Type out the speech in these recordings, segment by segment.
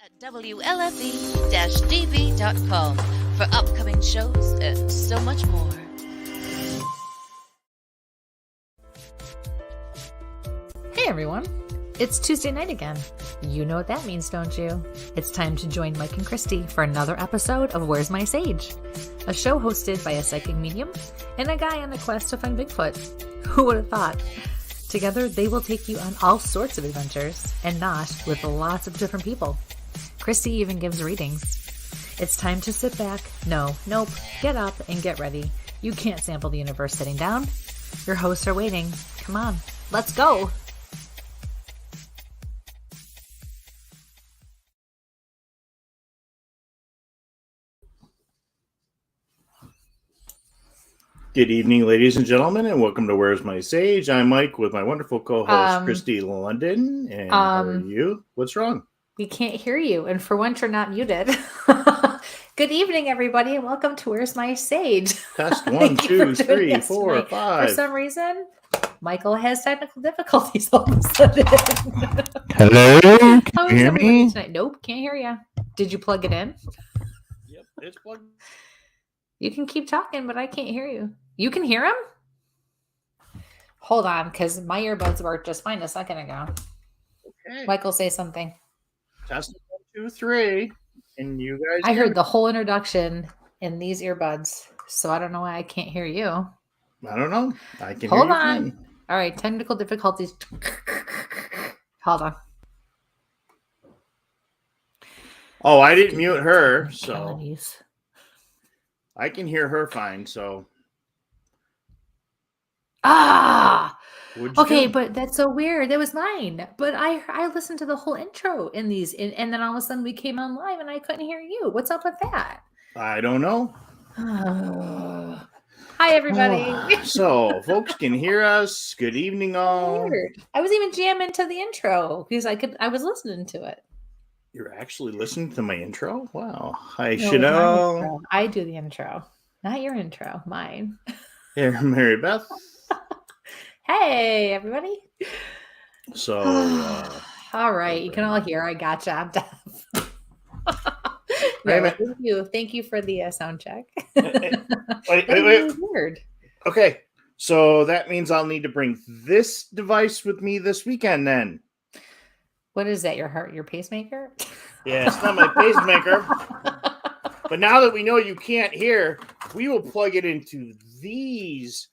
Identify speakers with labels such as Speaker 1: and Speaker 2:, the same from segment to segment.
Speaker 1: at WLFE-DB.com for upcoming shows and so much more.
Speaker 2: Hey everyone, it's Tuesday night again. You know what that means, don't you? It's time to join Mike and Christy for another episode of Where's My Sage? A show hosted by a psychic medium and a guy on a quest to find Bigfoot. Who would have thought? Together, they will take you on all sorts of adventures, and not with lots of different people. Christy even gives readings. It's time to sit back, get up and get ready. You can't sample the universe sitting down. Your hosts are waiting. Come on, let's go!
Speaker 3: Good evening, ladies and gentlemen, and welcome to Where's My Sage? I'm Mike with my wonderful co-host, Christy London. And how are you? What's wrong?
Speaker 2: We can't hear you, and for once you're not muted. Good evening, everybody, and welcome to Where's My Sage?
Speaker 3: Test 1, 2, 3, 4, 5.
Speaker 2: For some reason, Michael has technical difficulties all of a sudden.
Speaker 4: Hello? Can you hear me?
Speaker 2: Tonight? Nope, can't hear you. Did you plug it in?
Speaker 3: Yep, it's plugged.
Speaker 2: You can keep talking, but I can't hear you. You can hear him? Hold on, because my earbuds work just fine a second ago.
Speaker 3: Okay.
Speaker 2: Michael, say something.
Speaker 3: Test 1, 2, 3. And you guys...
Speaker 2: I heard the whole introduction in these earbuds, so I don't know why I can't hear you.
Speaker 3: I don't know. I can
Speaker 2: Hold
Speaker 3: hear
Speaker 2: on.
Speaker 3: you.
Speaker 2: All right, technical difficulties. Hold on.
Speaker 3: Oh, I didn't mute her, so...
Speaker 2: Melodies.
Speaker 3: I can hear her fine, so...
Speaker 2: Okay, but that's so weird. That was mine. But I listened to the whole intro in these, and then all of a sudden we came on live and I couldn't hear you. What's up with that?
Speaker 3: I don't know.
Speaker 2: Hi, everybody.
Speaker 3: So, folks can hear us. Good evening, all.
Speaker 2: Weird. I was even jamming to the intro because I was listening to it.
Speaker 3: You're actually listening to my intro? Wow. Hi,
Speaker 2: No,
Speaker 3: Chanel.
Speaker 2: I do the intro, not your intro, mine.
Speaker 3: Here, Mary Beth.
Speaker 2: Hey, everybody.
Speaker 3: So,
Speaker 2: all right, you can all hear. I gotcha. I'm deaf. Thank you for the sound check.
Speaker 3: wait.
Speaker 2: Weird.
Speaker 3: Okay, so that means I'll need to bring this device with me this weekend then.
Speaker 2: What is that? Your pacemaker?
Speaker 3: Yeah, it's not my pacemaker. But now that we know you can't hear, we will plug it into these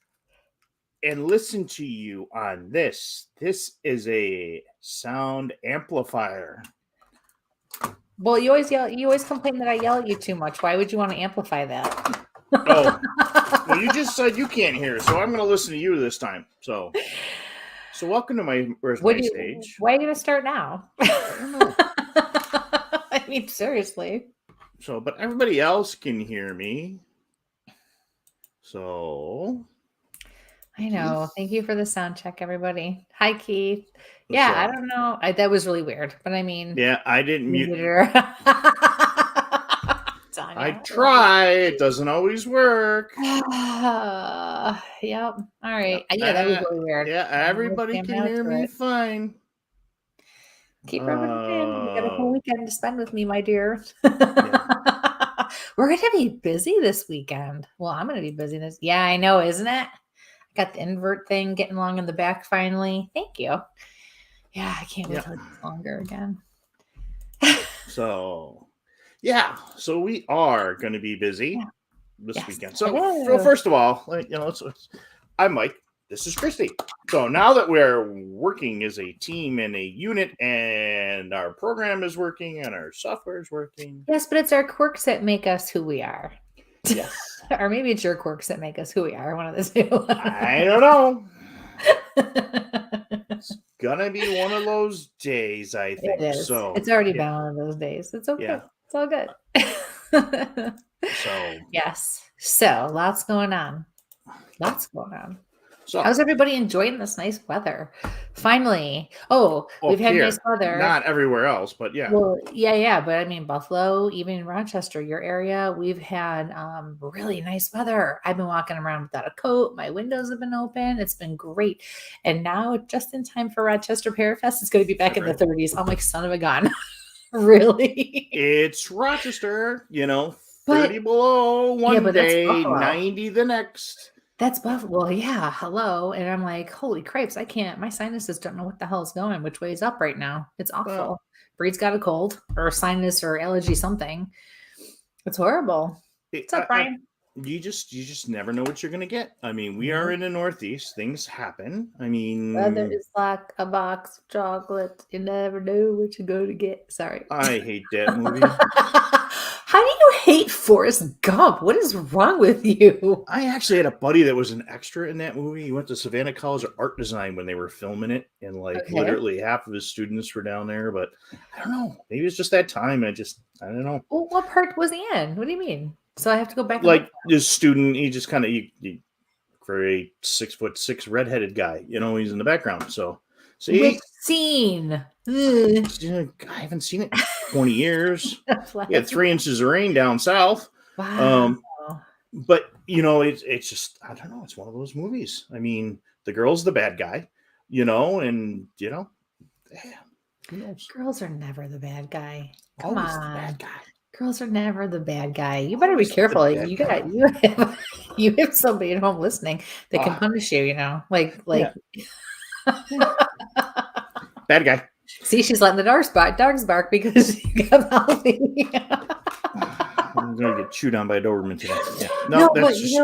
Speaker 3: and listen to you on this. This is a sound amplifier.
Speaker 2: Well, you always complain that I yell at you too much. Why would you want to amplify that?
Speaker 3: Oh, well, you just said you can't hear, so I'm going to listen to you this time. So welcome to my Where's My Sage.
Speaker 2: Why are you going to start now?
Speaker 3: I don't know.
Speaker 2: I mean, seriously.
Speaker 3: So, but everybody else can hear me. So...
Speaker 2: I know. Thank you for the sound check, everybody. Hi, Keith. Yeah, I don't know. That was really weird, but I mean...
Speaker 3: Yeah, I didn't mute
Speaker 2: her.
Speaker 3: I try. It doesn't always work.
Speaker 2: Yep. All right. Yeah, that was really weird.
Speaker 3: Yeah, everybody can hear me fine.
Speaker 2: Keep rubbing it in. You got a whole weekend to spend with me, my dear. Yeah. We're going to be busy this weekend. Well, I'm going to be busy this... Yeah, I know, isn't it? Got the invert thing getting along in the back finally. Thank you. Yeah, I can't wait till it's longer again.
Speaker 3: So we are going to be busy this weekend. So, first of all, I'm Mike. This is Christy. So now that we're working as a team and a unit, and our program is working and our software is working.
Speaker 2: Yes, but it's our quirks that make us who we are.
Speaker 3: Yes.
Speaker 2: Or maybe it's your quirks that make us who we are. One of the two.
Speaker 3: I don't know. It's gonna be one of those days, I think.
Speaker 2: It is.
Speaker 3: So
Speaker 2: it's already been one of those days. It's okay. Yeah. It's all good. Yes. So lots going on. So how's everybody enjoying this nice weather? Finally. We've had nice weather.
Speaker 3: Not everywhere else, but yeah.
Speaker 2: Well, yeah. But I mean, Buffalo, even Rochester, your area, we've had really nice weather. I've been walking around without a coat. My windows have been open. It's been great. And now, just in time for Rochester Parafest, it's going to be back in the 30s. I'm like, son of a gun. Really?
Speaker 3: It's Rochester, 30 below
Speaker 2: Yeah,
Speaker 3: one
Speaker 2: but that's
Speaker 3: day,
Speaker 2: Buffalo.
Speaker 3: 90 the next.
Speaker 2: That's Buffalo. Well, yeah, hello. And I'm like, holy cripes, I can't. My sinuses don't know what the hell is going, which way is up right now. It's awful.
Speaker 3: Well,
Speaker 2: Breed's got a cold or sinus or allergy something. It's horrible. What's up, Brian?
Speaker 3: You just never know what you're gonna get. I mean, we are in the Northeast. Things happen. I mean,
Speaker 2: weather is like a box of chocolate. You never know what you're going to get. Sorry.
Speaker 3: I hate that movie.
Speaker 2: How do you hate Forrest Gump? What is wrong with you?
Speaker 3: I actually had a buddy that was an extra in that movie. He went to Savannah College of Art Design when they were filming it, and literally half of his students were down there. But I don't know. Maybe it's just that time. I don't know.
Speaker 2: Well, what part was he in? What do you mean? So I have to go back.
Speaker 3: Like this student, he just kind of for a 6'6" redheaded guy, he's in the background. So see,
Speaker 2: which scene?
Speaker 3: I haven't seen it in 20 years. He had 3 inches of rain down south.
Speaker 2: Wow.
Speaker 3: But it's just, I don't know. It's one of those movies. I mean, the girl's the bad guy, and who knows?
Speaker 2: Girls are never the bad guy. Come
Speaker 3: Always
Speaker 2: on.
Speaker 3: the bad guy.
Speaker 2: Girls are never the bad guy. You better be careful. You have somebody at home listening that can punish you. Like.
Speaker 3: Yeah. Bad guy.
Speaker 2: See, she's letting the dogs bark because you got healthy.
Speaker 3: I'm gonna get chewed on by a Doberman today. Yeah. No,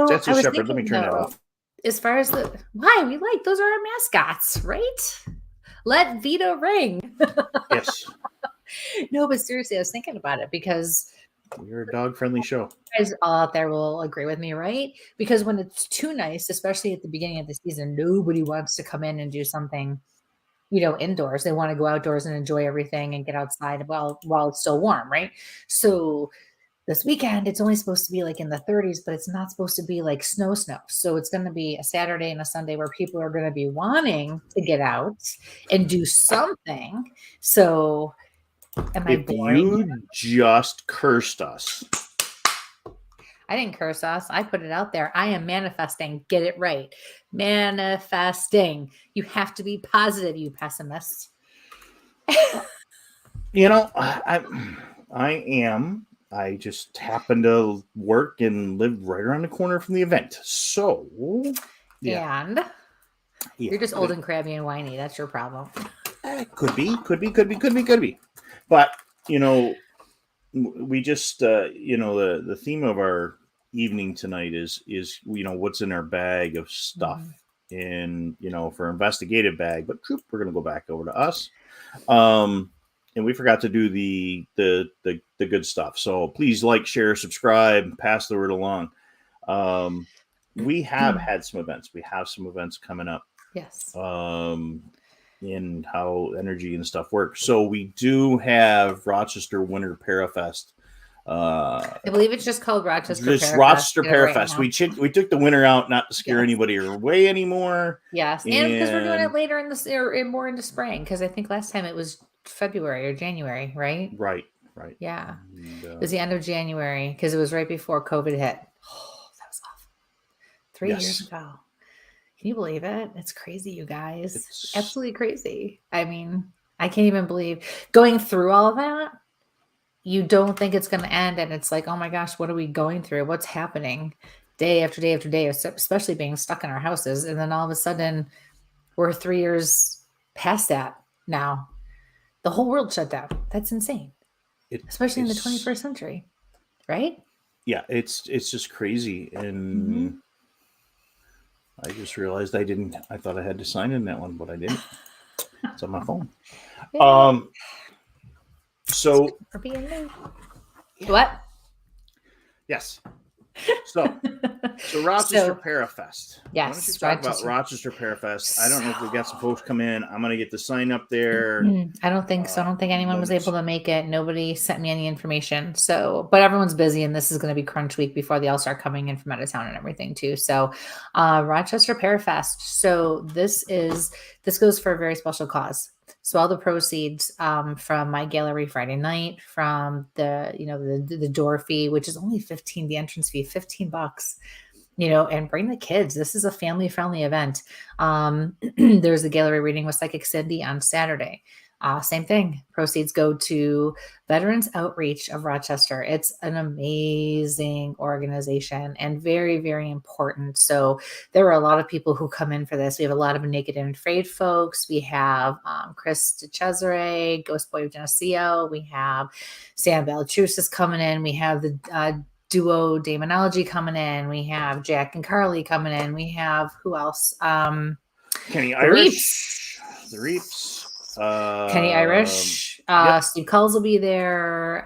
Speaker 3: that's a shepherd. Let me turn that off.
Speaker 2: As far as those are our mascots, right? Let Vito ring.
Speaker 3: Yes.
Speaker 2: No, but seriously, I was thinking about it because
Speaker 3: we're a dog-friendly show.
Speaker 2: You guys all out there will agree with me, right? Because when it's too nice, especially at the beginning of the season, nobody wants to come in and do something, indoors. They want to go outdoors and enjoy everything and get outside while it's still warm, right? So this weekend, it's only supposed to be like in the 30s, but it's not supposed to be like snow. So it's going to be a Saturday and a Sunday where people are going to be wanting to get out and do something. So am I boring?
Speaker 3: You just cursed us.
Speaker 2: I didn't curse us. I put it out there. I am manifesting. Get it right. Manifesting. You have to be positive, you pessimist.
Speaker 3: I am. I just happen to work and live right around the corner from the event. So, yeah.
Speaker 2: And you're just old and crabby and whiny. That's your problem.
Speaker 3: Could be. But, we just, the theme of our evening tonight is what's in our bag of stuff in, for investigative bag. But we're going to go back over to us. And we forgot to do the good stuff. So please like, share, subscribe, pass the word along. We have had some events. We have some events coming up.
Speaker 2: Yes.
Speaker 3: In how energy and stuff works. So we do have Rochester Winter Parafest.
Speaker 2: I believe it's just called Rochester Parafest.
Speaker 3: Rochester Parafest. Right, we took the winter out not to scare anybody away anymore.
Speaker 2: Yes, and because we're doing it later in the or more into spring. Because I think last time it was February or January, right?
Speaker 3: Right.
Speaker 2: Yeah, it was the end of January because it was right before COVID hit. Oh, that was awful. 3 years ago. Can you believe it? It's crazy, you guys. It's absolutely crazy. I mean, I can't even believe going through all of that. You don't think it's going to end. And it's like, oh my gosh, what are we going through? What's happening day after day after day, especially being stuck in our houses. And then all of a sudden we're 3 years past that now. The whole world shut down. That's insane. Especially in the 21st century. Right?
Speaker 3: Yeah, it's just crazy. And I just realized I thought I had to sign in that one, but I didn't. It's on my phone. Yeah. So
Speaker 2: for being new. What?
Speaker 3: Yes. So Rochester Parafest.
Speaker 2: Yes.
Speaker 3: Why don't you talk about Rochester Parafest? I don't know if we've got some folks come in. I'm going to get the sign up there.
Speaker 2: I don't think so. I don't think anyone was able to make it. Nobody sent me any information. So, but everyone's busy and this is going to be crunch week before they all start coming in from out of town and everything too. So, Rochester Parafest. So this goes for a very special cause. So all the proceeds from my gallery Friday night, from the door fee, which is only $15, the entrance fee, $15, and bring the kids. This is a family-friendly event. There's a gallery reading with Psychic Cindy on Saturday. Same thing. Proceeds go to Veterans Outreach of Rochester. It's an amazing organization and very, very important. So there were a lot of people who come in for this. We have a lot of Naked and Afraid folks. We have Chris DeCesare, Ghost Boy of Geneseo. We have Sam Baltrusis coming in. We have the Duo Demonology coming in. We have Jack and Carly coming in. We have who else?
Speaker 3: Kenny Irish. The Reaps.
Speaker 2: Kenny Irish, Steve Culls will be there.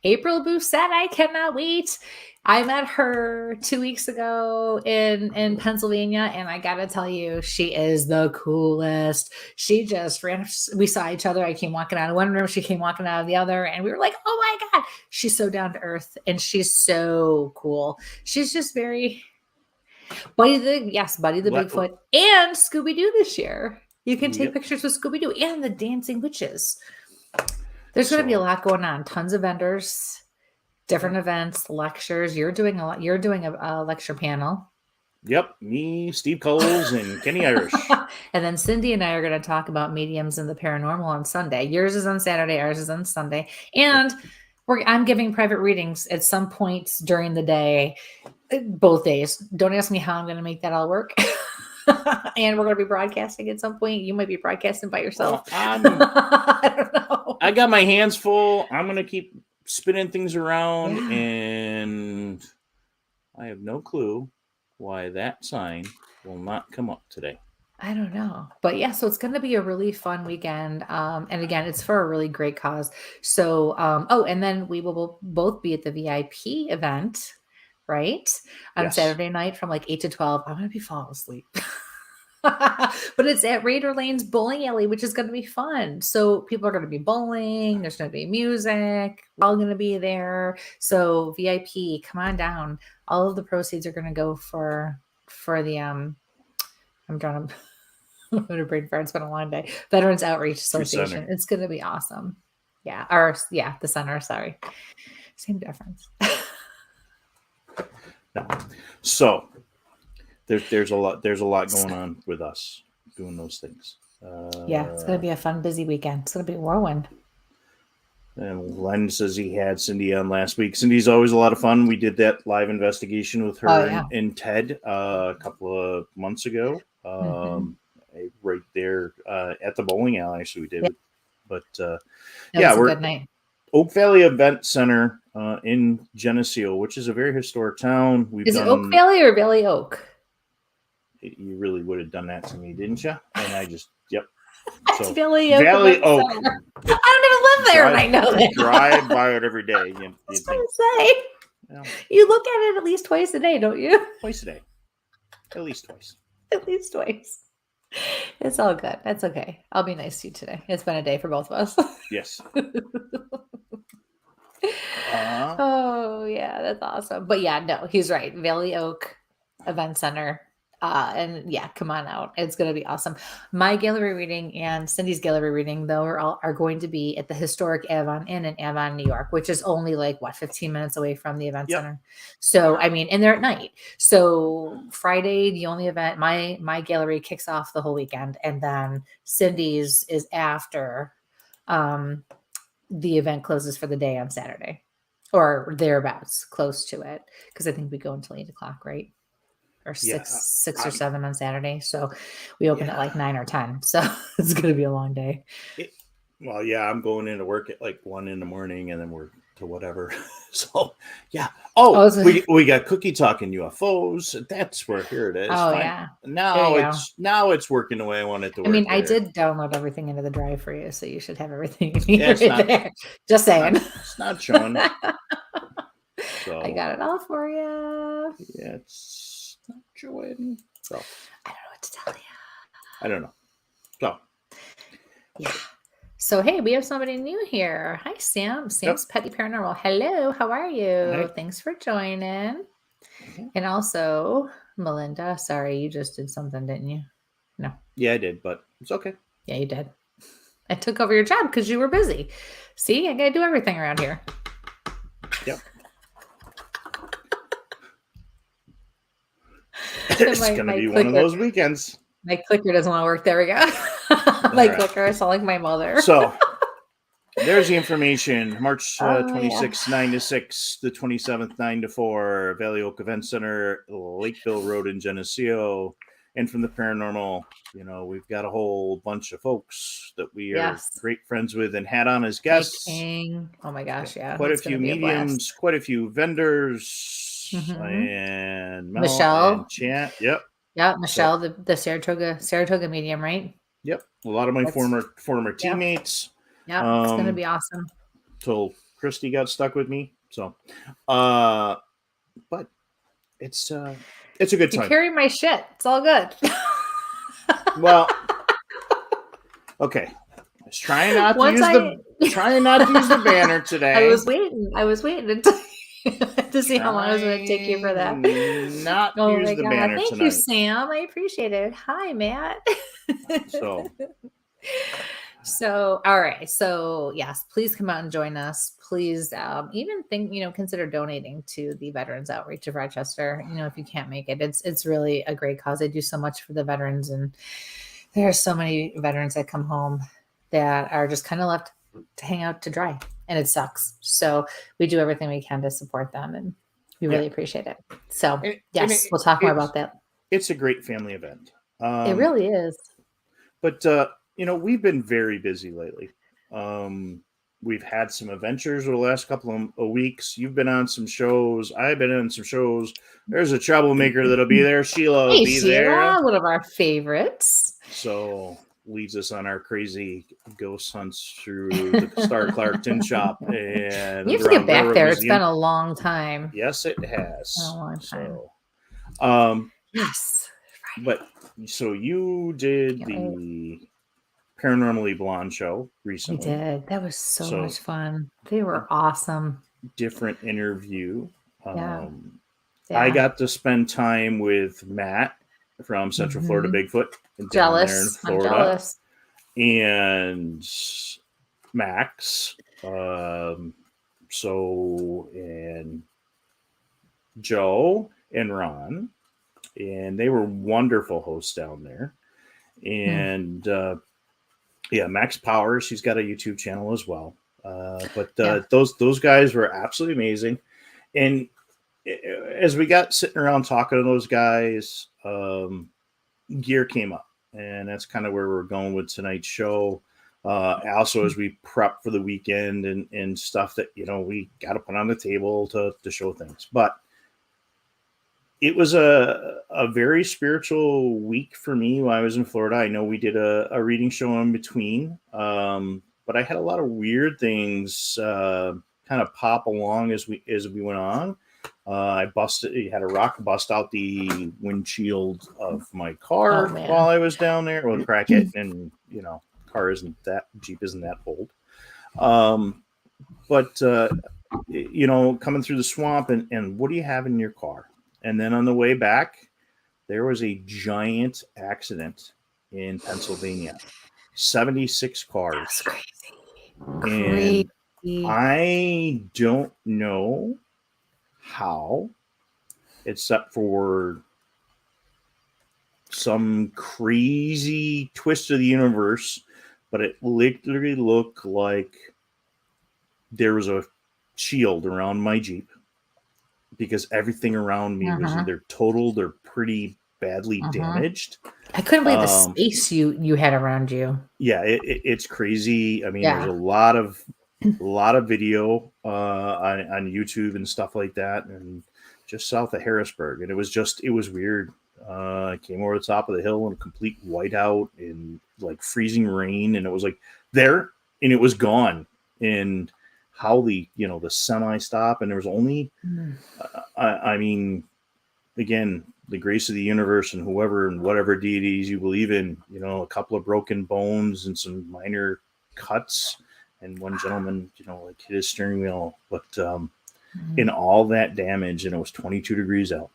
Speaker 2: April Bousset, I cannot wait. I met her 2 weeks ago in Pennsylvania, and I gotta tell you, she is the coolest. She just ran. We saw each other. I came walking out of one room, she came walking out of the other, and we were like, "Oh my god!" She's so down to earth, and she's so cool. She's just very Buddy the Bigfoot and Scooby Doo this year. You can take pictures with Scooby-Doo and the Dancing Witches. There's going to be a lot going on. Tons of vendors, different events, lectures. You're doing a lot. You're doing a lecture panel.
Speaker 3: Yep. Me, Steve Culls, and Kenny Irish.
Speaker 2: And then Cindy and I are going to talk about mediums and the paranormal on Sunday. Yours is on Saturday. Ours is on Sunday. And I'm giving private readings at some points during the day, both days. Don't ask me how I'm going to make that all work. And we're going to be broadcasting at some point. You might be broadcasting by yourself.
Speaker 3: Well,
Speaker 2: I don't know.
Speaker 3: I got my hands full. I'm going to keep spinning things around, and I have no clue why that sign will not come up today.
Speaker 2: I don't know. But yeah, so it's going to be a really fun weekend. And again, it's for a really great cause. So, and then we will both be at the VIP event, right? On Saturday night from like 8 to 12. I'm going to be falling asleep. But it's at Raider Lane's Bowling Alley, which is going to be fun. So people are going to be bowling. There's going to be music. We're all going to be there. So VIP, come on down. All of the proceeds are going to go for the I'm going to brain fart. It's been a long day. Veterans Outreach Association. It's going to be awesome. Yeah. The center. Sorry. Same difference.
Speaker 3: No. So there's a lot going on with us doing those things.
Speaker 2: It's going to be a fun, busy weekend. It's going to be a whirlwind.
Speaker 3: And Len says he had Cindy on last week. Cindy's always a lot of fun. We did that live investigation with her and Ted a couple of months ago. Right there at the bowling alley. Actually, we did.
Speaker 2: Yeah.
Speaker 3: But
Speaker 2: we're a good night.
Speaker 3: Oak Valley Event Center in Geneseo, which is a very historic town.
Speaker 2: Is it Oak Valley or Valley Oak?
Speaker 3: You really would have done that to me, didn't you? And I just,
Speaker 2: So, Valley Oak.
Speaker 3: Valley Oak.
Speaker 2: I don't even live there, and I know that.
Speaker 3: Drive by it every day.
Speaker 2: I was going to say, you look at it at least twice a day, don't you?
Speaker 3: Twice a day. At least twice.
Speaker 2: At least twice. It's all good. That's okay. I'll be nice to you today. It's been a day for both of us.
Speaker 3: Yes.
Speaker 2: Oh, yeah, that's awesome. But yeah, no, he's right. Valley Oak Event Center. And yeah, come on out. It's going to be awesome. My gallery reading and Cindy's gallery reading, though, are going to be at the historic Avon Inn in Avon, New York, which is only 15 minutes away from the event center. So, and they're at night. So Friday, the only event, my gallery kicks off the whole weekend. And then Cindy's is after the event closes for the day on Saturday or thereabouts, close to it. Because I think we go until 8 o'clock, right? Or six or 7 on Saturday. So we open at 9 or 10. So it's going to be a long day.
Speaker 3: I'm going into work at 1 a.m, and then we're to whatever. So yeah. We got Cookie Talking UFOs. That's where here it is.
Speaker 2: Oh,
Speaker 3: fine.
Speaker 2: yeah.
Speaker 3: Now it's working the way I want it to work.
Speaker 2: I did download everything into the drive for you, so you should have everything you need there. Just saying.
Speaker 3: It's not showing. So
Speaker 2: I got it all for you.
Speaker 3: Yeah, it's not showing. So
Speaker 2: I don't know what to tell you.
Speaker 3: I don't know. So
Speaker 2: yeah. So hey, we have somebody new here. Hi, Sam. Sam's Petty Paranormal. Hello, how are you?
Speaker 3: Hi.
Speaker 2: Thanks for joining. And also, Melinda. Sorry, you just did something, didn't you? No.
Speaker 3: Yeah, I did, but it's okay.
Speaker 2: Yeah, you did. I took over your job because you were busy. See, I gotta do everything around here.
Speaker 3: Yep. It's going to be one of those weekends.
Speaker 2: My clicker doesn't want to work. There we go. My clicker. I sound like my mother.
Speaker 3: So there's the information. March 26th, 9 to 6. The 27th, 9 to 4. Valley Oak Event Center, Lakeville Road in Geneseo. And from the paranormal, we've got a whole bunch of folks that we are great friends with and had on as guests.
Speaker 2: Oh my gosh, yeah.
Speaker 3: Quite a few mediums, quite a few vendors, and Mel
Speaker 2: Michelle.
Speaker 3: And Chant. Yep.
Speaker 2: Yeah, Michelle, the Saratoga medium, right?
Speaker 3: Yep. A lot of my former teammates.
Speaker 2: Yeah, it's gonna be awesome.
Speaker 3: Till Christy got stuck with me. So but it's a good time.
Speaker 2: You carry my shit. It's all good.
Speaker 3: Well, okay. Trying not to use the banner today.
Speaker 2: I was waiting to see how long I was going to take you for that.
Speaker 3: Not use the banner
Speaker 2: Thank
Speaker 3: tonight.
Speaker 2: you, Sam. I appreciate it. Hi, Matt. So, all right. So, yes, please come out and join us. Please, even consider donating to the Veterans Outreach of Rochester. If you can't make it, it's really a great cause. They do so much for the veterans, and there are so many veterans that come home that are just kind of left to hang out to dry, and it sucks. So we do everything we can to support them, and we really appreciate it. So, we'll talk more about that.
Speaker 3: It's a great family event.
Speaker 2: It really is.
Speaker 3: But we've been very busy lately. We've had some adventures over the last couple of weeks. You've been on some shows. I've been on some shows. There's a troublemaker that'll be there. Sheila will be there.
Speaker 2: One of our favorites.
Speaker 3: So leads us on our crazy ghost hunts through the Star Clark Tin Shop. And
Speaker 2: you have to get back there. It's been a long time.
Speaker 3: Yes, it has.
Speaker 2: A long time.
Speaker 3: So,
Speaker 2: yes.
Speaker 3: But so you did the Paranormally Blonde show recently.
Speaker 2: We did. That was so much fun. They were awesome.
Speaker 3: Different interview. I got to spend time with Matt from Central Florida Bigfoot.
Speaker 2: Jealous.
Speaker 3: There in Florida.
Speaker 2: I'm jealous.
Speaker 3: And Max. And Joe and Ron. And they were wonderful hosts down there. And Max Powers, he's got a YouTube channel as well. Those guys were absolutely amazing. And as we got sitting around talking to those guys, gear came up. And that's kind of where we're going with tonight's show. Also, as we prep for the weekend and stuff that, we got to put on the table to show things. But it was a very spiritual week for me while I was in Florida. I know we did a reading show in between, but I had a lot of weird things kind of pop along as we went on. I had a rock bust out the windshield of my car while I was down there. Well, crack it, and Jeep isn't that old. Coming through the swamp, and what do you have in your car? And then on the way back, there was a giant accident in Pennsylvania. 76 cars.
Speaker 2: That's crazy.
Speaker 3: And I don't know how, except for some crazy twist of the universe, but it literally looked like there was a shield around my Jeep. Because everything around me was either totaled or pretty badly damaged.
Speaker 2: I couldn't believe the space you had around you.
Speaker 3: Yeah, it's crazy. I mean, there's a lot of video on YouTube and stuff like that, and just south of Harrisburg, and it was weird. I came over the top of the hill in a complete whiteout in like freezing rain, and it was like there, and it was gone. And how the semi stop, and there was only again, the grace of the universe and whoever and whatever deities you believe in, a couple of broken bones and some minor cuts, and one gentleman hit his steering wheel, but in all that damage, and it was 22 degrees out.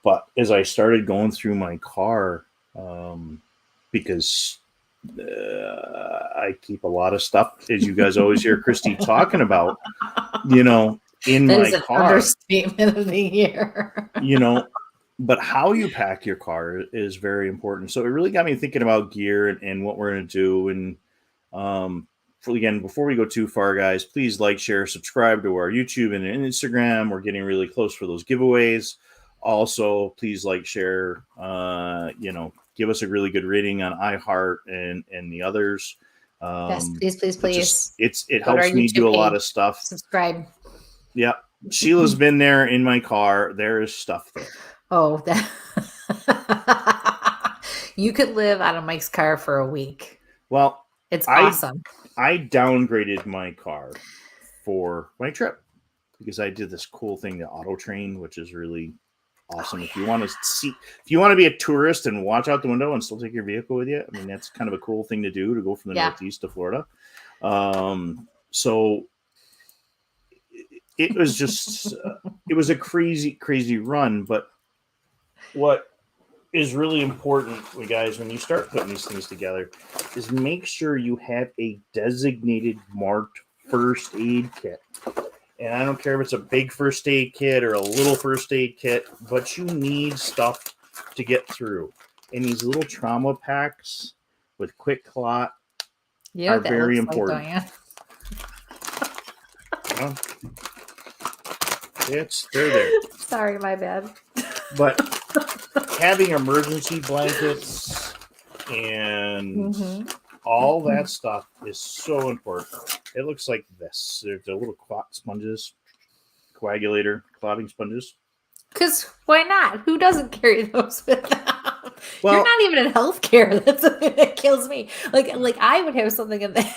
Speaker 3: But as I started going through my car, because I keep a lot of stuff, as you guys always hear Christy talking about, in
Speaker 2: that
Speaker 3: my
Speaker 2: is an
Speaker 3: car.
Speaker 2: Understatement of the year.
Speaker 3: But how you pack your car is very important. So it really got me thinking about gear and what we're going to do. And again, before we go too far, guys, please like, share, subscribe to our YouTube and Instagram. We're getting really close for those giveaways. Also, please like, share, give us a really good rating on iHeart and the others.
Speaker 2: Yes, please.
Speaker 3: It helps me do a lot of stuff.
Speaker 2: Subscribe.
Speaker 3: Yeah. Sheila's been there in my car. There is stuff there.
Speaker 2: Oh, you could live out of Mike's car for a week.
Speaker 3: Well,
Speaker 2: it's awesome.
Speaker 3: I downgraded my car for my trip because I did this cool thing, the Auto Train, which is really awesome. If you want to be a tourist and watch out the window and still take your vehicle with you, I mean, that's kind of a cool thing to do, to go from the Northeast to Florida. So it was just, it was a crazy, crazy run. But what is really important, you guys, when you start putting these things together, is make sure you have a designated marked first aid kit. And I don't care if it's a big first aid kit or a little first aid kit, but you need stuff to get through. And these little trauma packs with Quick Clot are very important. Well, they're there.
Speaker 2: Sorry, my bad.
Speaker 3: But having emergency blankets and all that stuff is so important. It looks like this. There's the little clot sponges, clotting sponges.
Speaker 2: Because why not? Who doesn't carry those with them?
Speaker 3: Well,
Speaker 2: you're not even in healthcare. That's something that kills me. Like I would have something in that,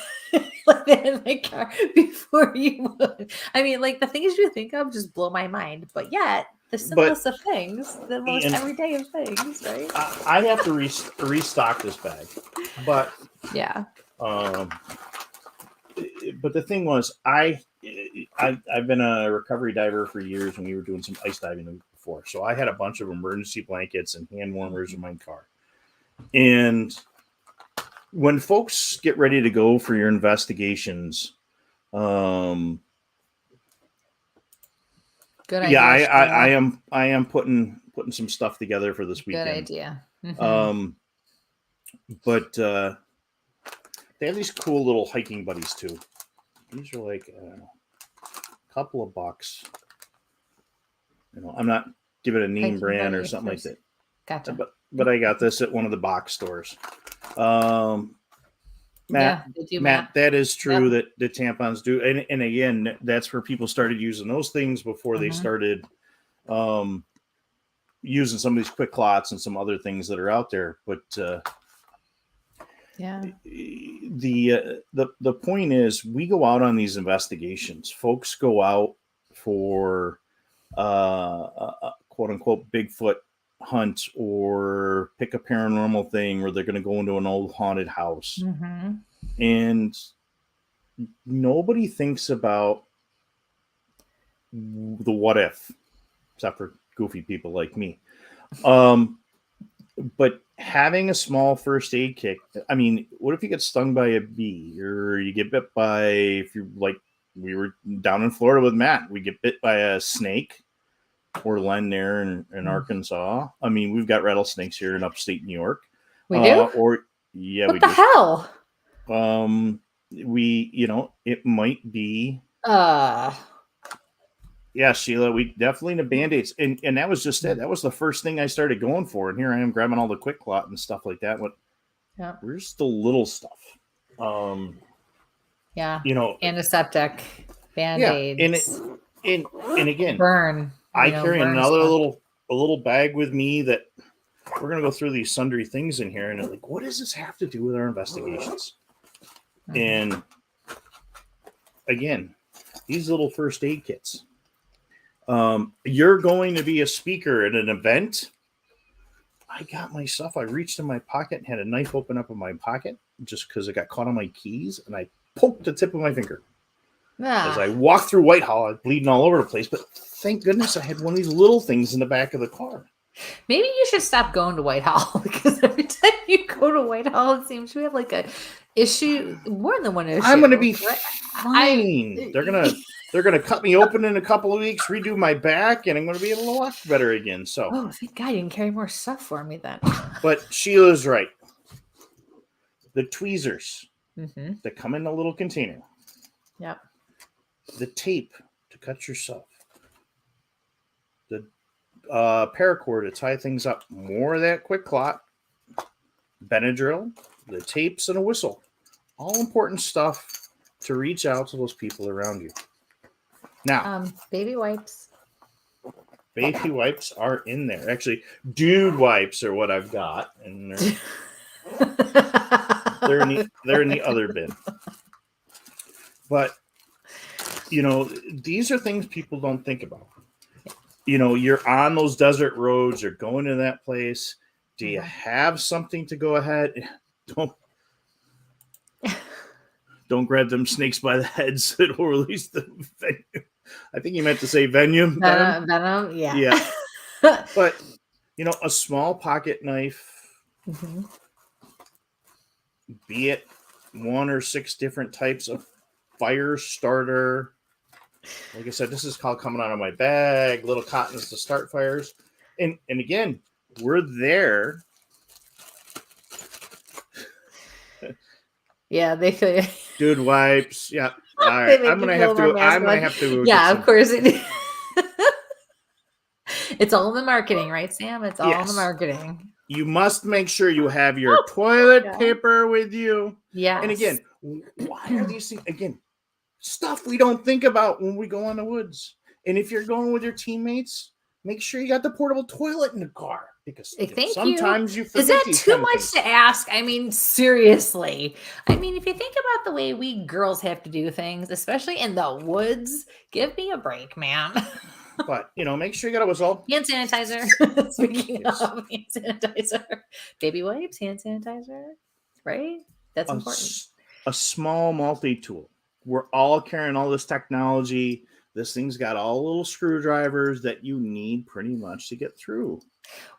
Speaker 2: like that in my car before you would. I mean, like the things you think of just blow my mind. But yet, the simplest of things, the most everyday of things, right?
Speaker 3: I have to restock this bag, but
Speaker 2: yeah.
Speaker 3: But the thing was, I've been a recovery diver for years, and we were doing some ice diving before. So I had a bunch of emergency blankets and hand warmers in my car. And when folks get ready to go for your investigations,
Speaker 2: good idea.
Speaker 3: Yeah, I am putting some stuff together for this weekend.
Speaker 2: Good idea.
Speaker 3: But they have these cool little hiking buddies too. These are like a couple of bucks. I'm not giving a name hiking brand or something like that.
Speaker 2: Gotcha.
Speaker 3: But I got this at one of the box stores. Matt, that is true that the tampons do. And again, that's where people started using those things before they started using some of these Quick Clots and some other things that are out there. But the point is, we go out on these investigations. Folks go out for a quote unquote Bigfoot hunt or pick a paranormal thing where they're going to go into an old haunted house. And nobody thinks about the what if, except for goofy people like me. But having a small first aid kit, I mean, what if you get stung by a bee, or you get bit by, if you like, we were down in Florida with Matt, we get bit by a snake, or Len there in Arkansas. I mean, we've got rattlesnakes here in upstate New York.
Speaker 2: We do?
Speaker 3: What
Speaker 2: the hell?
Speaker 3: It might be. Yeah, Sheila, we definitely need Band-Aids. And that was just it. That was the first thing I started going for. And here I am grabbing all the Quick Clot and stuff like that. Where's the little stuff?
Speaker 2: Antiseptic, Band-Aids.
Speaker 3: Yeah, and again,
Speaker 2: burn.
Speaker 3: I carry another little bag with me that we're going to go through these sundry things in here. And like, what does this have to do with our investigations? And again, these little first aid kits. You're going to be a speaker at an event. I got my stuff. I reached in my pocket and had a knife open up in my pocket just because it got caught on my keys, and I poked the tip of my finger. As I walked through Whitehall, I was bleeding all over the place, but thank goodness I had one of these little things in the back of the car.
Speaker 2: Maybe you should stop going to Whitehall, because every time you go to Whitehall, it seems you have like a issue, more than one issue.
Speaker 3: I'm going to be fine. They're gonna cut me open in a couple of weeks, redo my back, and I'm gonna be able to walk better again. So,
Speaker 2: thank God you can carry more stuff for me then.
Speaker 3: But Sheila's right. The tweezers that come in a little container.
Speaker 2: Yep.
Speaker 3: The tape to cut yourself. The paracord to tie things up. More of that quick clot. Benadryl. The tapes and a whistle. All important stuff to reach out to those people around you. Now,
Speaker 2: baby wipes.
Speaker 3: Baby wipes are in there. Actually, dude wipes are what I've got, and they're in the other bin. But these are things people don't think about. You're on those desert roads. You're going to that place. Do you have something to go ahead? Don't grab them snakes by the heads. It'll release the venom. I think you meant to say venom.
Speaker 2: Venom, yeah.
Speaker 3: Yeah. But, a small pocket knife, be it 1 or 6 different types of fire starter. Like I said, this is called coming out of my bag, little cottons to start fires. And again, we're there.
Speaker 2: Yeah, they feel
Speaker 3: dude wipes. Yeah. All right. I'm gonna have to.
Speaker 2: Yeah, of course it is. It's all in the marketing, right, Sam? It's all in the marketing.
Speaker 3: You must make sure you have your toilet paper with you.
Speaker 2: Yeah.
Speaker 3: And again, why are these things stuff we don't think about when we go on the woods? And if you're going with your teammates, make sure you got the portable toilet in the car. Because sometimes you forget.
Speaker 2: Is that too much to ask? I mean, seriously. I mean, if you think about the way we girls have to do things, especially in the woods, give me a break, man.
Speaker 3: But, make sure you got a whistle.
Speaker 2: Hand sanitizer. Speaking of hand sanitizer. Baby wipes, hand sanitizer. Right? That's important.
Speaker 3: A small multi-tool. We're all carrying all this technology. This thing's got all little screwdrivers that you need pretty much to get through.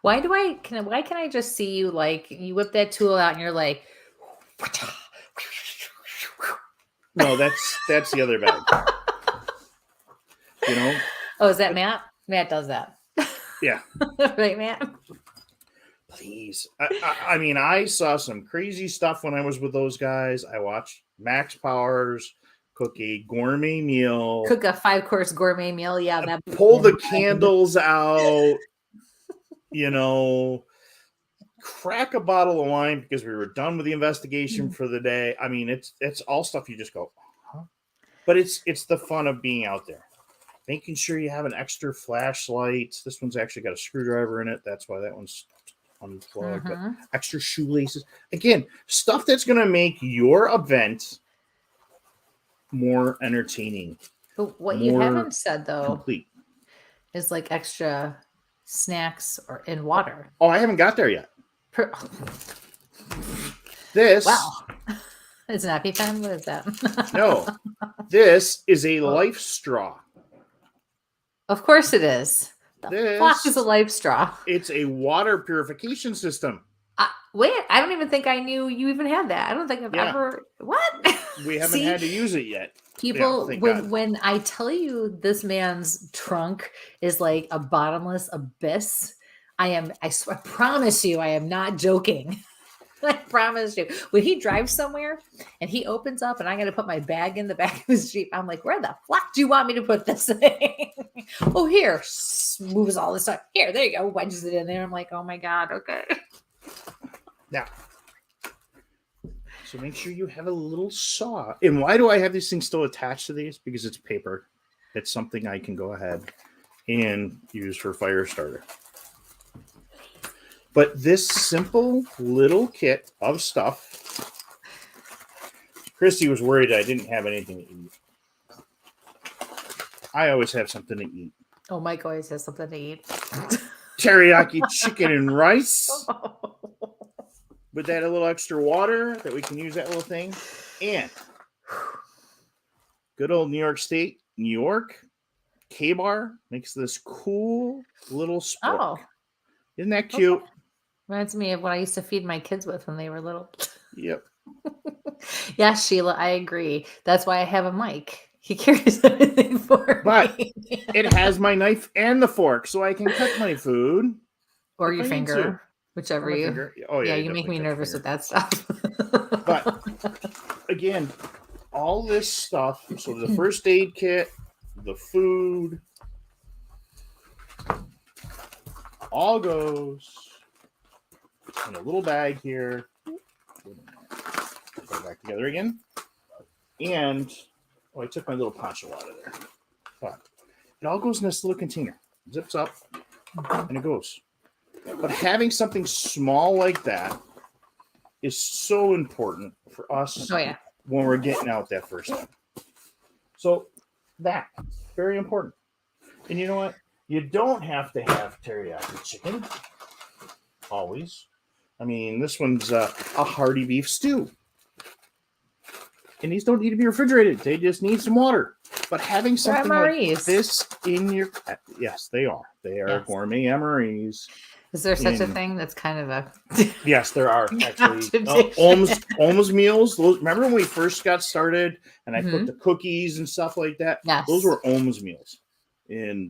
Speaker 2: Why can I just see you you whip that tool out and you're like,
Speaker 3: no, that's the other bag.
Speaker 2: Oh, is that Matt? Matt does that.
Speaker 3: Yeah.
Speaker 2: Right, Matt?
Speaker 3: Please. I mean, I saw some crazy stuff when I was with those guys. I watched Max Powers cook a gourmet meal.
Speaker 2: Cook a 5-course gourmet meal. Yeah.
Speaker 3: Pull the candles out. Crack a bottle of wine because we were done with the investigation for the day. I mean, it's all stuff you just go, huh? But it's the fun of being out there. Making sure you have an extra flashlight. This one's actually got a screwdriver in it. That's why that one's unplugged. But extra shoelaces. Again, stuff that's going to make your event more entertaining.
Speaker 2: But what you haven't said, though,
Speaker 3: complete.
Speaker 2: Is extra snacks or in water.
Speaker 3: Oh, I haven't got there yet. This.
Speaker 2: Wow. It's an EpiPen? What is that?
Speaker 3: No. This is a life straw.
Speaker 2: Of course it is. The fuck is a life straw?
Speaker 3: It's a water purification system.
Speaker 2: Wait, I don't even think I knew you even had that. I don't think I've ever. What?
Speaker 3: We haven't had to use it yet.
Speaker 2: People, when I tell you this man's trunk is like a bottomless abyss, I promise you, I am not joking. I promise you. When he drives somewhere and he opens up and I got to put my bag in the back of his Jeep, I'm like, where the fuck do you want me to put this thing? Oh, here. Moves all this stuff. Here, there you go. Wedges it in there. I'm like, oh my God. Okay.
Speaker 3: Now, so make sure you have a little saw. And why do I have these things still attached to these? Because it's paper. It's something I can go ahead and use for fire starter. But this simple little kit of stuff, Christy was worried I didn't have anything to eat. I always have something to eat.
Speaker 2: Oh, Mike always has something to eat.
Speaker 3: Teriyaki chicken and rice. With that a little extra water that we can use that little thing. And good old New York State, New York, K-Bar makes this cool little spork.
Speaker 2: Oh.
Speaker 3: Isn't that cute?
Speaker 2: Reminds me of what I used to feed my kids with when they were little.
Speaker 3: Yep.
Speaker 2: Yeah, Sheila, I agree. That's why I have a mic. He carries everything for
Speaker 3: But
Speaker 2: me.
Speaker 3: it has my knife and the fork, so I can cut my food.
Speaker 2: Or
Speaker 3: if
Speaker 2: your
Speaker 3: I need to.
Speaker 2: finger, whichever
Speaker 3: Or my
Speaker 2: you.
Speaker 3: finger. Oh,
Speaker 2: Yeah,
Speaker 3: yeah,
Speaker 2: you make me
Speaker 3: definitely cut
Speaker 2: nervous
Speaker 3: finger.
Speaker 2: with that stuff.
Speaker 3: But again, all this stuff. So the first aid kit, the food, all goes in a little bag here. Put it back together again. And I took my little poncho out of there. But it all goes in this little container. Zips up and it goes. But having something small like that is so important for us when we're getting out that first time. So that, very important. And you know what? You don't have to have teriyaki chicken. Always. I mean, this one's a hearty beef stew. And these don't need to be refrigerated. They just need some water. But having something like this in your... Yes, they are. They are gourmet MREs.
Speaker 2: Is there such a thing? That's kind of a...
Speaker 3: Yes, there are, actually. Almost meals. Remember when we first got started and I put the cookies and stuff like that?
Speaker 2: Yes.
Speaker 3: Those were almost meals. And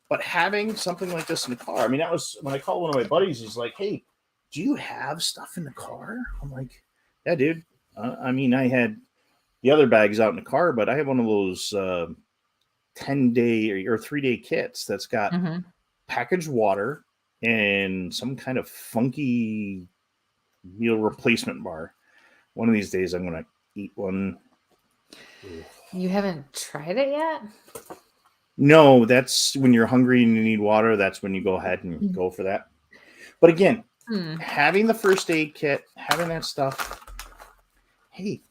Speaker 3: but having something like this in the car, I mean, that was when I called one of my buddies. He's like, "Hey, do you have stuff in the car?" I'm like, "Yeah, dude. I mean, I had the other bags out in the car, but I have one of those 10-day or 3-day kits that's got packaged water and some kind of funky meal replacement bar. One of these days, I'm going to eat one."
Speaker 2: You haven't tried it yet?
Speaker 3: No, that's when you're hungry and you need water. That's when you go ahead and go for that. But again, having the first aid kit, having that stuff, hey,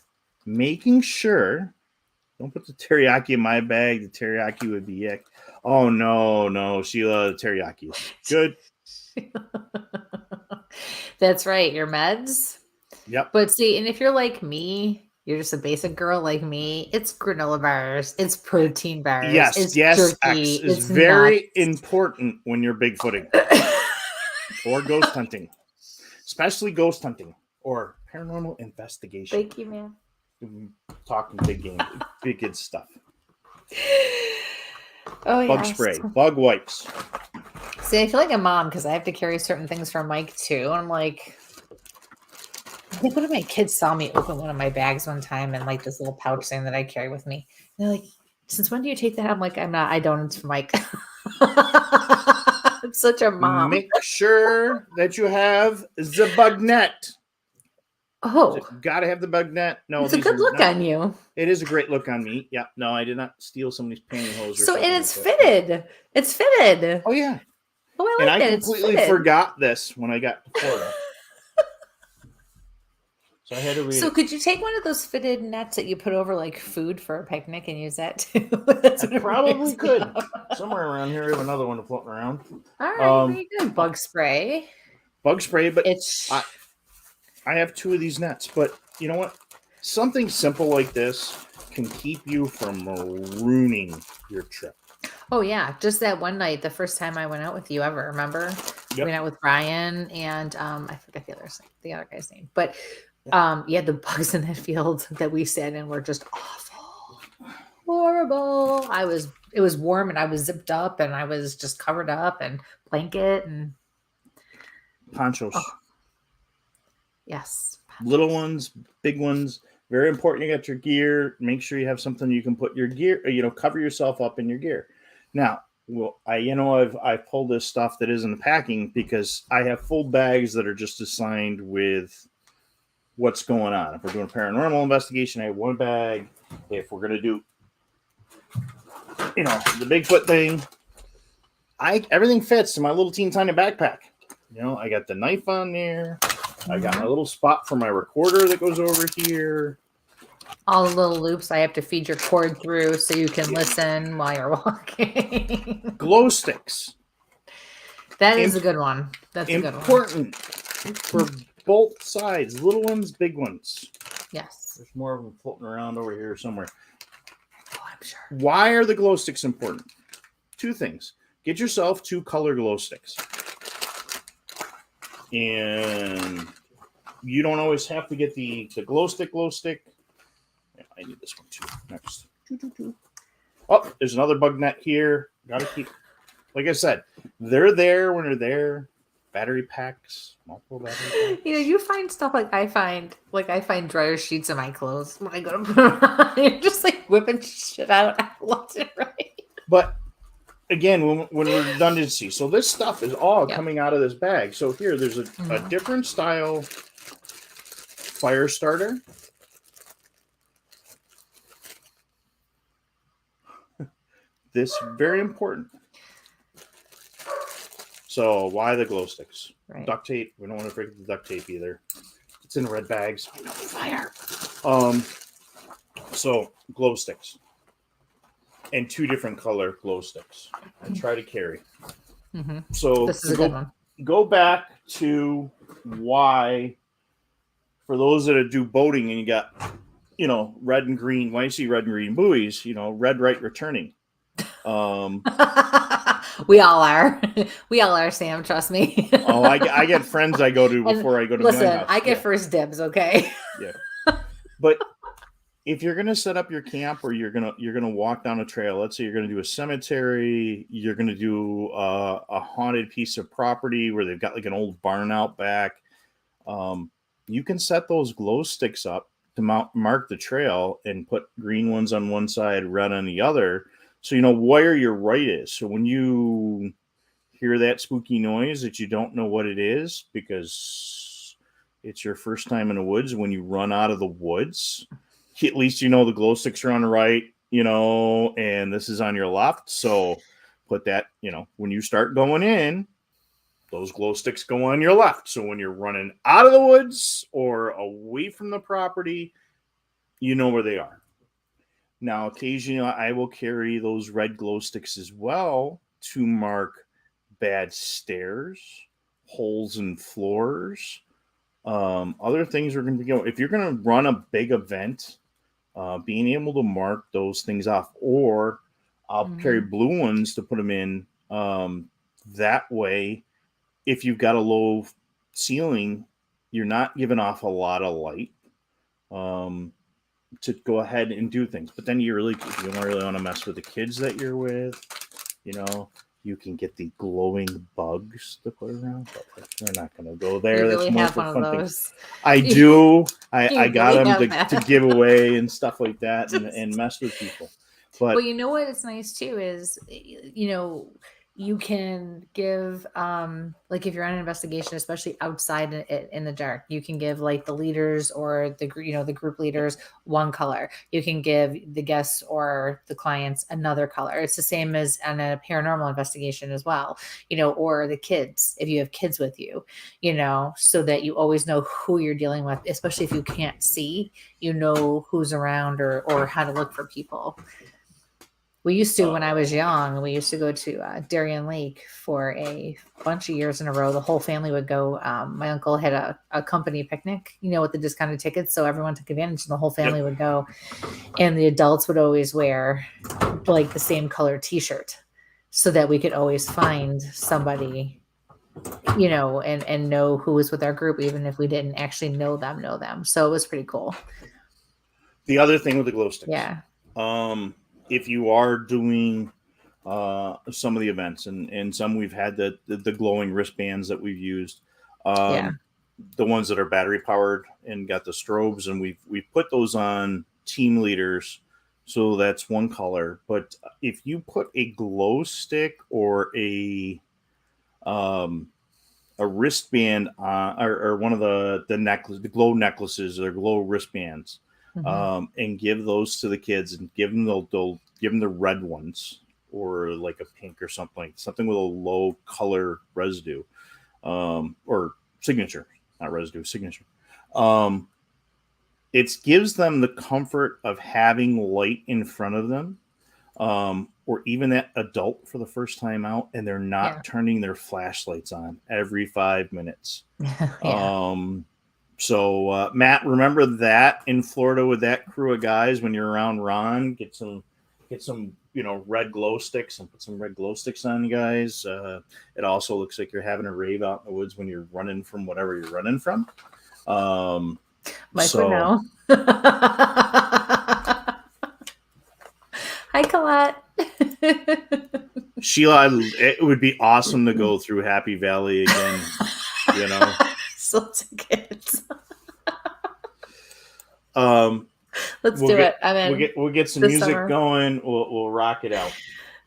Speaker 3: making sure, don't put the teriyaki in my bag. The teriyaki would be yuck. Oh, no, Sheila, the teriyaki is good.
Speaker 2: That's right. Your meds.
Speaker 3: Yep.
Speaker 2: But see, and if you're like me, you're just a basic girl like me, it's granola bars, it's protein bars.
Speaker 3: Yes,
Speaker 2: it's
Speaker 3: jerky,
Speaker 2: X
Speaker 3: is very important when you're bigfooting or ghost hunting, especially ghost hunting or paranormal investigation.
Speaker 2: Thank you, man.
Speaker 3: Talking big game, big kid stuff.
Speaker 2: Oh,
Speaker 3: Bug spray, bug wipes.
Speaker 2: See, I feel like a mom because I have to carry certain things for Mike too. And I'm like, I think one of my kids saw me open one of my bags one time and like this little pouch thing that I carry with me. And they're like, "Since when do you take that?" I'm like, I don't. It's for Mike. I'm such a mom.
Speaker 3: Make sure that you have the bug net.
Speaker 2: Oh,
Speaker 3: got to have the bug net. No,
Speaker 2: it's a good look on you.
Speaker 3: It is a great look on me. Yeah, no, I did not steal somebody's pantyhose.
Speaker 2: So, and it's fitted. It's fitted.
Speaker 3: Oh, yeah.
Speaker 2: Oh, I like
Speaker 3: and
Speaker 2: it.
Speaker 3: I completely forgot this when I got to Florida. So I had to read
Speaker 2: So
Speaker 3: it.
Speaker 2: could you take one of those fitted nets that you put over like food for a picnic and use that too?
Speaker 3: I probably could. Somewhere around here, I have another one floating around.
Speaker 2: All right, very good. Bug spray.
Speaker 3: Bug spray, but
Speaker 2: it's...
Speaker 3: I have 2 of these nets, but you know what? Something simple like this can keep you from ruining your trip.
Speaker 2: Oh, yeah. Just that one night, the first time I went out with you ever, remember? Yep. We went out with Ryan and I forget the other guy's name. But the bugs in that field that we sat in were just awful. Horrible. It was warm and I was zipped up and I was just covered up and blanket and
Speaker 3: ponchos.
Speaker 2: Oh. Yes.
Speaker 3: Little ones, big ones. Very important. You got your gear. Make sure you have something you can put your gear, cover yourself up in your gear. Now, I've pulled this stuff that isn't packing because I have full bags that are just assigned with what's going on. If we're doing a paranormal investigation, I have one bag. If we're going to do, the Bigfoot thing, everything fits in my little teeny tiny backpack. I got the knife on there. I got my little spot for my recorder that goes over here.
Speaker 2: All the little loops I have to feed your cord through so you can listen while you're walking.
Speaker 3: Glow sticks.
Speaker 2: That is a good one. That's a good one.
Speaker 3: Important for both sides. Little ones, big ones.
Speaker 2: Yes.
Speaker 3: There's more of them floating around over here somewhere.
Speaker 2: Oh, I'm sure.
Speaker 3: Why are the glow sticks important? 2 things. Get yourself 2 color glow sticks. And you don't always have to get the glow stick. Yeah, I need this one too. Next. Oh, there's another bug net here. Gotta keep, like I said, they're there when they're there. Battery packs, multiple battery packs.
Speaker 2: You find stuff like I find dryer sheets in my clothes when I go to put them on. You're just like whipping shit out left and right.
Speaker 3: But again, when redundancy, so this stuff is all coming out of this bag. So here, there's a different style fire starter. This very important. So why the glow sticks? Right. Duct tape. We don't want to forget the duct tape either. It's in red bags. Oh, no fire. So glow sticks. And 2 different color glow sticks. I try to carry. Mm-hmm. So
Speaker 2: this is a good one.
Speaker 3: Go back to why, for those that do boating and you got, red and green. Why you see red and green buoys? Red right returning.
Speaker 2: We all are, Sam. Trust me.
Speaker 3: I get friends I go to before I go to.
Speaker 2: Listen, my house. I get first dibs. Okay.
Speaker 3: Yeah, but if you're gonna set up your camp or you're gonna walk down a trail, let's say you're gonna do a cemetery, you're gonna do a haunted piece of property where they've got like an old barn out back, you can set those glow sticks up to mark the trail and put green ones on one side, red on the other. So you know where your right is. So when you hear that spooky noise that you don't know what it is because it's your first time in the woods, when you run out of the woods, at least the glow sticks are on the right, and this is on your left. So put that, when you start going in, those glow sticks go on your left. So when you're running out of the woods or away from the property, you know where they are. Now, occasionally, I will carry those red glow sticks as well to mark bad stairs, holes in floors, other things are going to be going. If you're going to run a big event, being able to mark those things off, or I'll carry blue ones to put them in. That way, if you've got a low ceiling, you're not giving off a lot of light. To go ahead and do things. But then if you really want to mess with the kids that you're with, you can get the glowing bugs to put around, but they're not going to go there.
Speaker 2: You really have one of those.
Speaker 3: I do. I got them to give away and stuff like that and mess with people. But
Speaker 2: well, you know what is nice too is, you can give, like if you're on an investigation, especially outside in the dark, you can give like the leaders or the group leaders one color. You can give the guests or the clients another color. It's the same as on a paranormal investigation as well, or the kids, if you have kids with you, so that you always know who you're dealing with, especially if you can't see, who's around or how to look for people. We used to, when I was young, we used to go to Darien Lake for a bunch of years in a row. The whole family would go. My uncle had a company picnic, with the discounted tickets. So everyone took advantage and the whole family would go. And the adults would always wear like the same color t-shirt so that we could always find somebody, and know who was with our group, even if we didn't actually know them. So it was pretty cool.
Speaker 3: The other thing with the glow sticks.
Speaker 2: Yeah.
Speaker 3: If you are doing some of the events and some we've had the glowing wristbands that we've used, the ones that are battery powered and got the strobes, and we've put those on team leaders, so that's one color. But if you put a glow stick or a wristband on, or one of the glow necklaces or glow wristbands, and give those to the kids and give them the red ones or like a pink or something with a low color residue, or signature, not residue, signature. It gives them the comfort of having light in front of them, or even that adult for the first time out, and they're not turning their flashlights on every 5 minutes. So, Matt, remember that in Florida with that crew of guys when you're around Ron, get some, red glow sticks and put some red glow sticks on you guys. It also looks like you're having a rave out in the woods when you're running from whatever you're running from.
Speaker 2: Mike would know. Hi, Colette.
Speaker 3: Sheila, it would be awesome to go through Happy Valley again. You know,
Speaker 2: still tickets.
Speaker 3: Let's
Speaker 2: do it. I mean,
Speaker 3: we'll get some music going. We'll rock it out.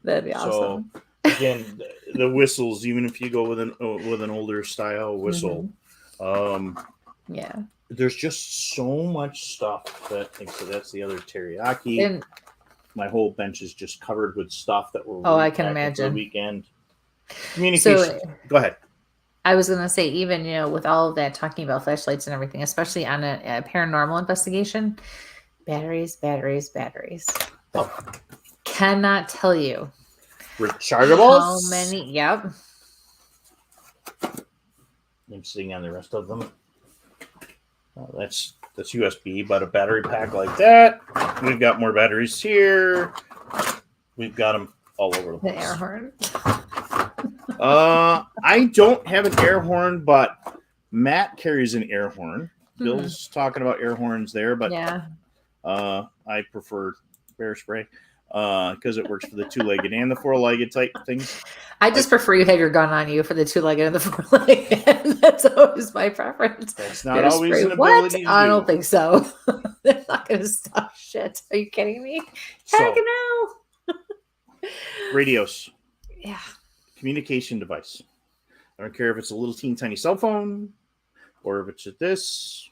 Speaker 2: That'd be awesome.
Speaker 3: So again, the whistles, even if you go with an older style whistle,
Speaker 2: yeah,
Speaker 3: there's just so much stuff that. So that's the other teriyaki.
Speaker 2: And
Speaker 3: my whole bench is just covered with stuff that we're.
Speaker 2: I can imagine.
Speaker 3: The weekend communication. So, go ahead.
Speaker 2: I was gonna say, even with all of that talking about flashlights and everything, especially on a paranormal investigation, batteries.
Speaker 3: Oh.
Speaker 2: Cannot tell you
Speaker 3: rechargeables.
Speaker 2: How many? Yep.
Speaker 3: I'm sitting on the rest of them. Well, that's USB, but a battery pack like that. We've got more batteries here. We've got them all over the place.
Speaker 2: The air horn.
Speaker 3: I don't have an air horn, but Matt carries an air horn. Bill's talking about air horns there, but
Speaker 2: yeah.
Speaker 3: I prefer bear spray because it works for the 2-legged and the 4-legged type things.
Speaker 2: I just prefer you have your gun on you for the 2-legged and the 4-legged. That's always my preference.
Speaker 3: That's not always an ability.
Speaker 2: I don't think so. They're not going to stop shit. Are you kidding me? Heck no.
Speaker 3: Radios.
Speaker 2: Yeah.
Speaker 3: Communication device. I don't care if it's a little teeny tiny cell phone or if it's this.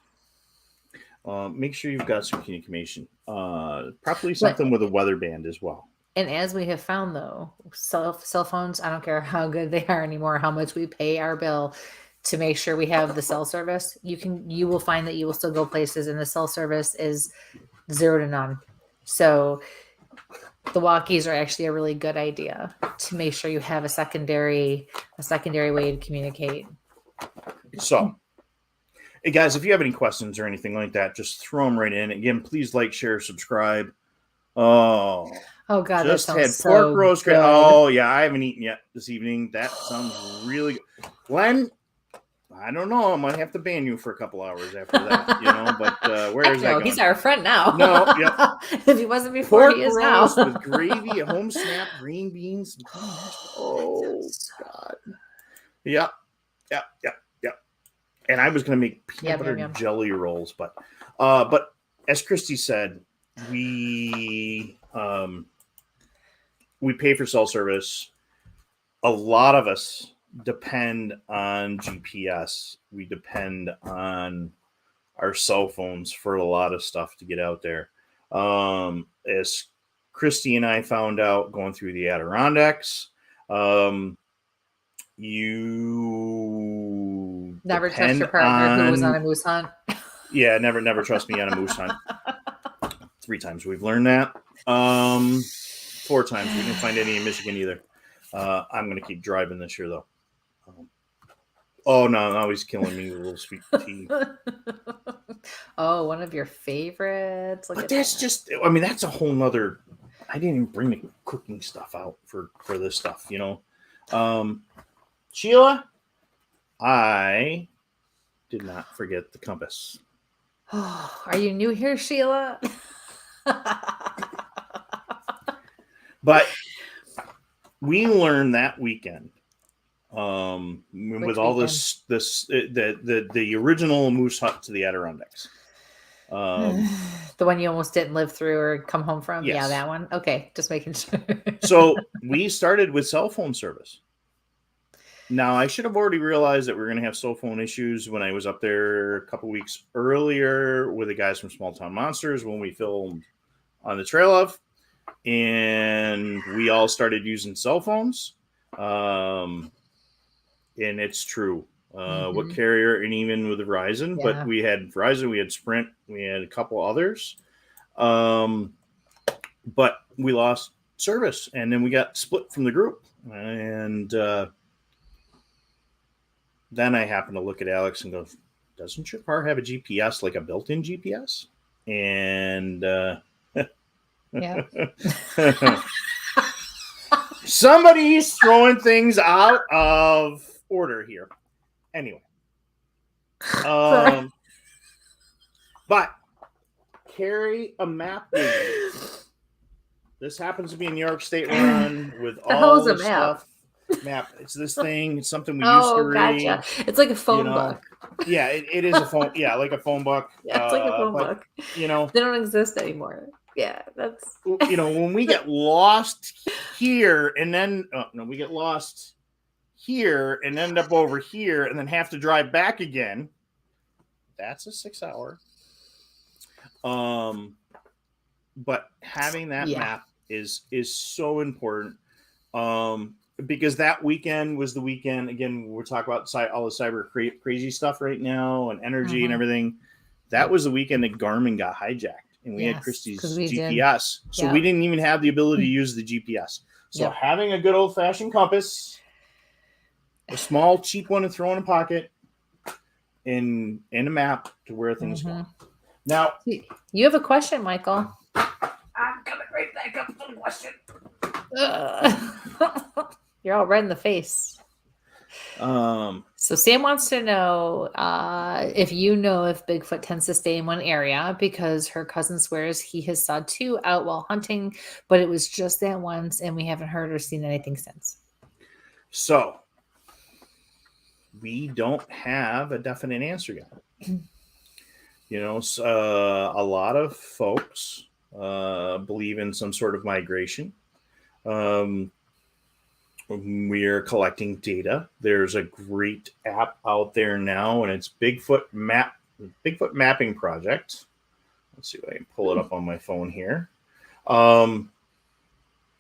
Speaker 3: Make sure you've got some communication. Probably something with a weather band as well.
Speaker 2: And as we have found, though, cell phones, I don't care how good they are anymore, how much we pay our bill to make sure we have the cell service. You will find that you will still go places, and the cell service is 0 to none. So the walkies are actually a really good idea to make sure you have a secondary way to communicate.
Speaker 3: So, hey guys, if you have any questions or anything like that, just throw them right in. Again, please like, share, subscribe. Oh
Speaker 2: God,
Speaker 3: just
Speaker 2: that
Speaker 3: had
Speaker 2: sounds
Speaker 3: pork
Speaker 2: so
Speaker 3: roast.
Speaker 2: good.
Speaker 3: Oh yeah, I haven't eaten yet this evening. That sounds really good. Glenn, I don't know. I might have to ban you for a couple hours after that, But where is that going?
Speaker 2: He's our friend now.
Speaker 3: No, yep.
Speaker 2: If he wasn't before,
Speaker 3: pork
Speaker 2: he is now.
Speaker 3: with gravy, a home snap, green beans. Oh God. Yep. And I was going to make peanut butter jelly rolls, but as Christy said, we pay for cell service. A lot of us depend on GPS. We depend on our cell phones for a lot of stuff to get out there. As Christy and I found out going through the Adirondacks, you
Speaker 2: never trust your partner who was on a moose hunt.
Speaker 3: Yeah, never trust me on a moose hunt. 3 times we've learned that. 4 times we didn't find any in Michigan either. I'm going to keep driving this year though. Now he's killing me with a little sweet tea.
Speaker 2: Oh, one of your favorites.
Speaker 3: But that's just, that's a whole nother. I didn't even bring the cooking stuff out for this stuff, Sheila, I did not forget the compass.
Speaker 2: Oh, are you new here, Sheila?
Speaker 3: But we learned that weekend, with all this the original moose hut to the Adirondacks.
Speaker 2: The one you almost didn't live through or come home from?
Speaker 3: Yes.
Speaker 2: Yeah, that one. Okay, just making sure.
Speaker 3: So we started with cell phone service. Now, I should have already realized that we were going to have cell phone issues when I was up there a couple weeks earlier with the guys from Small Town Monsters when we filmed on the Trail of, and we all started using cell phones. And it's true. What carrier, and even with Verizon, but we had Verizon, we had Sprint, we had a couple others. But we lost service, and then we got split from the group. And then I happened to look at Alex and go, doesn't your car have a GPS, like a built-in GPS? And
Speaker 2: yeah.
Speaker 3: Somebody's throwing things out of order here. Anyway. But carry a map with you. This happens to be a New York State run with all the stuff. Map. It's this thing. It's something we used to read.
Speaker 2: Gotcha. It's like a phone book.
Speaker 3: Yeah, it is a phone. Yeah, like a phone book.
Speaker 2: Yeah, it's like a phone book.
Speaker 3: You know,
Speaker 2: they don't exist anymore. Yeah, that's.
Speaker 3: When we get lost here, and then we get lost here and end up over here, and then have to drive back again. That's a 6 hour. But having that map is so important. Because that weekend was the weekend, again, we're talking about all the cyber crazy stuff right now and energy and everything. That was the weekend that Garmin got hijacked. And we had Christy's GPS. So we didn't even have the ability to use the GPS. So having a good old-fashioned compass, a small, cheap one to throw in a pocket, and a map to where things go. Now,
Speaker 2: you have a question, Michael.
Speaker 3: I'm coming right back up to the question.
Speaker 2: You're all red in the face. So Sam wants to know if you know if Bigfoot tends to stay in one area, because her cousin swears he has saw 2 out while hunting, but it was just that once, and we haven't heard or seen anything since.
Speaker 3: So we don't have a definite answer yet. A lot of folks believe in some sort of migration. We're collecting data. There's a great app out there now, and it's Bigfoot Mapping Project. Let's see if I can pull it up on my phone here. So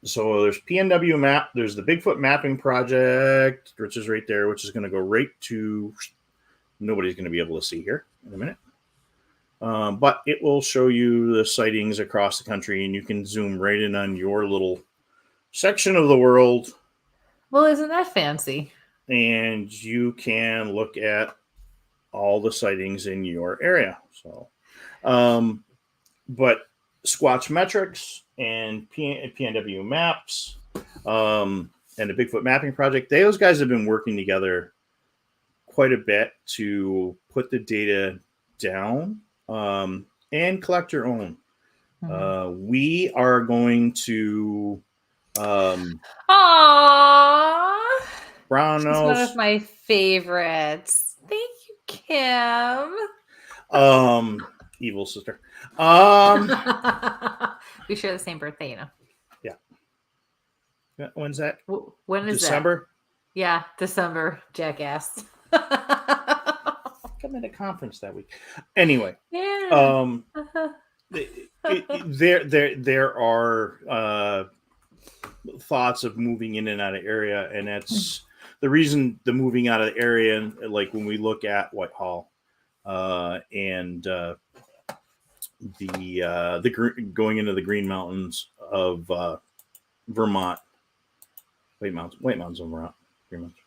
Speaker 3: there's PNW Map. There's the Bigfoot Mapping Project, which is right there, which is going to go right to, nobody's going to be able to see here in a minute. But it will show you the sightings across the country, and you can zoom right in on your little section of the world.
Speaker 2: Well, isn't that fancy?
Speaker 3: And you can look at all the sightings in your area. So, but Squatch Metrics and PNW Maps and the Bigfoot Mapping Project, those guys have been working together quite a bit to put the data down and collect your own. We are going to brown nose.
Speaker 2: One of my favorites. Thank you, Kim.
Speaker 3: Evil sister.
Speaker 2: We share the same birthday,
Speaker 3: Yeah. When's that?
Speaker 2: When is
Speaker 3: December?
Speaker 2: That? Yeah, December, jackass.
Speaker 3: I'm at a conference that week. Anyway.
Speaker 2: Yeah.
Speaker 3: There are thoughts of moving in and out of area, and that's the reason the moving out of the area. Like when we look at Whitehall and the going into the Green Mountains of Vermont. White Mountains of Vermont. Green Mountains.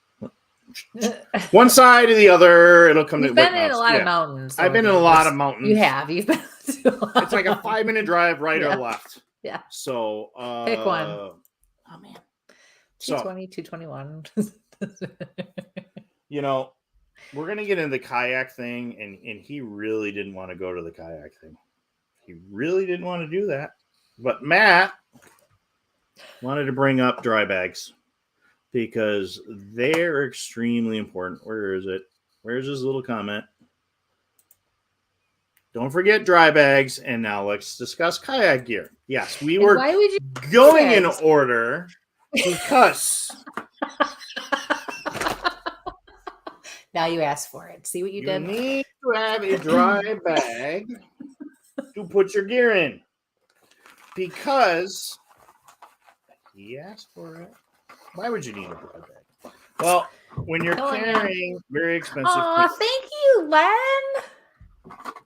Speaker 3: One side or the other, it'll come.
Speaker 2: You've been in a lot of mountains.
Speaker 3: I've been in a lot of mountains.
Speaker 2: You have. You've been.
Speaker 3: It's like a 5-minute drive, right or left.
Speaker 2: Yeah.
Speaker 3: So
Speaker 2: pick one.
Speaker 3: Oh man.
Speaker 2: 220, 221.
Speaker 3: We're gonna get into the kayak thing, and he really didn't want to go to the kayak thing. He really didn't want to do that. But Matt wanted to bring up dry bags because they're extremely important. Where is it? Where's his little comment? Don't forget dry bags. And now let's discuss kayak gear. Yes, we were going in order because
Speaker 2: now you asked for it. See what you did?
Speaker 3: You need to have a dry bag to put your gear in because he asked for it. Why would you need a dry bag? Well, when you're carrying very expensive.
Speaker 2: Oh, thank you, Len.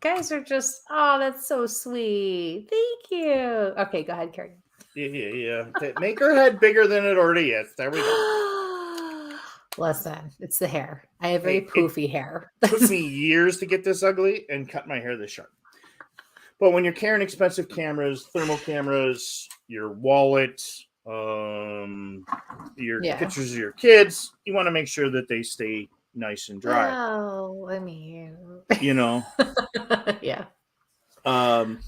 Speaker 2: Guys are just, that's so sweet. Thank you. Okay, go ahead, Carrie.
Speaker 3: Yeah. Make her head bigger than it already is. There we go.
Speaker 2: Listen, it's the hair. I have very poofy hair.
Speaker 3: It took me years to get this ugly and cut my hair this sharp. But when you're carrying expensive cameras, thermal cameras, your wallet, your pictures of your kids, you want to make sure that they stay nice and dry.
Speaker 2: Oh, I mean,
Speaker 3: Yeah.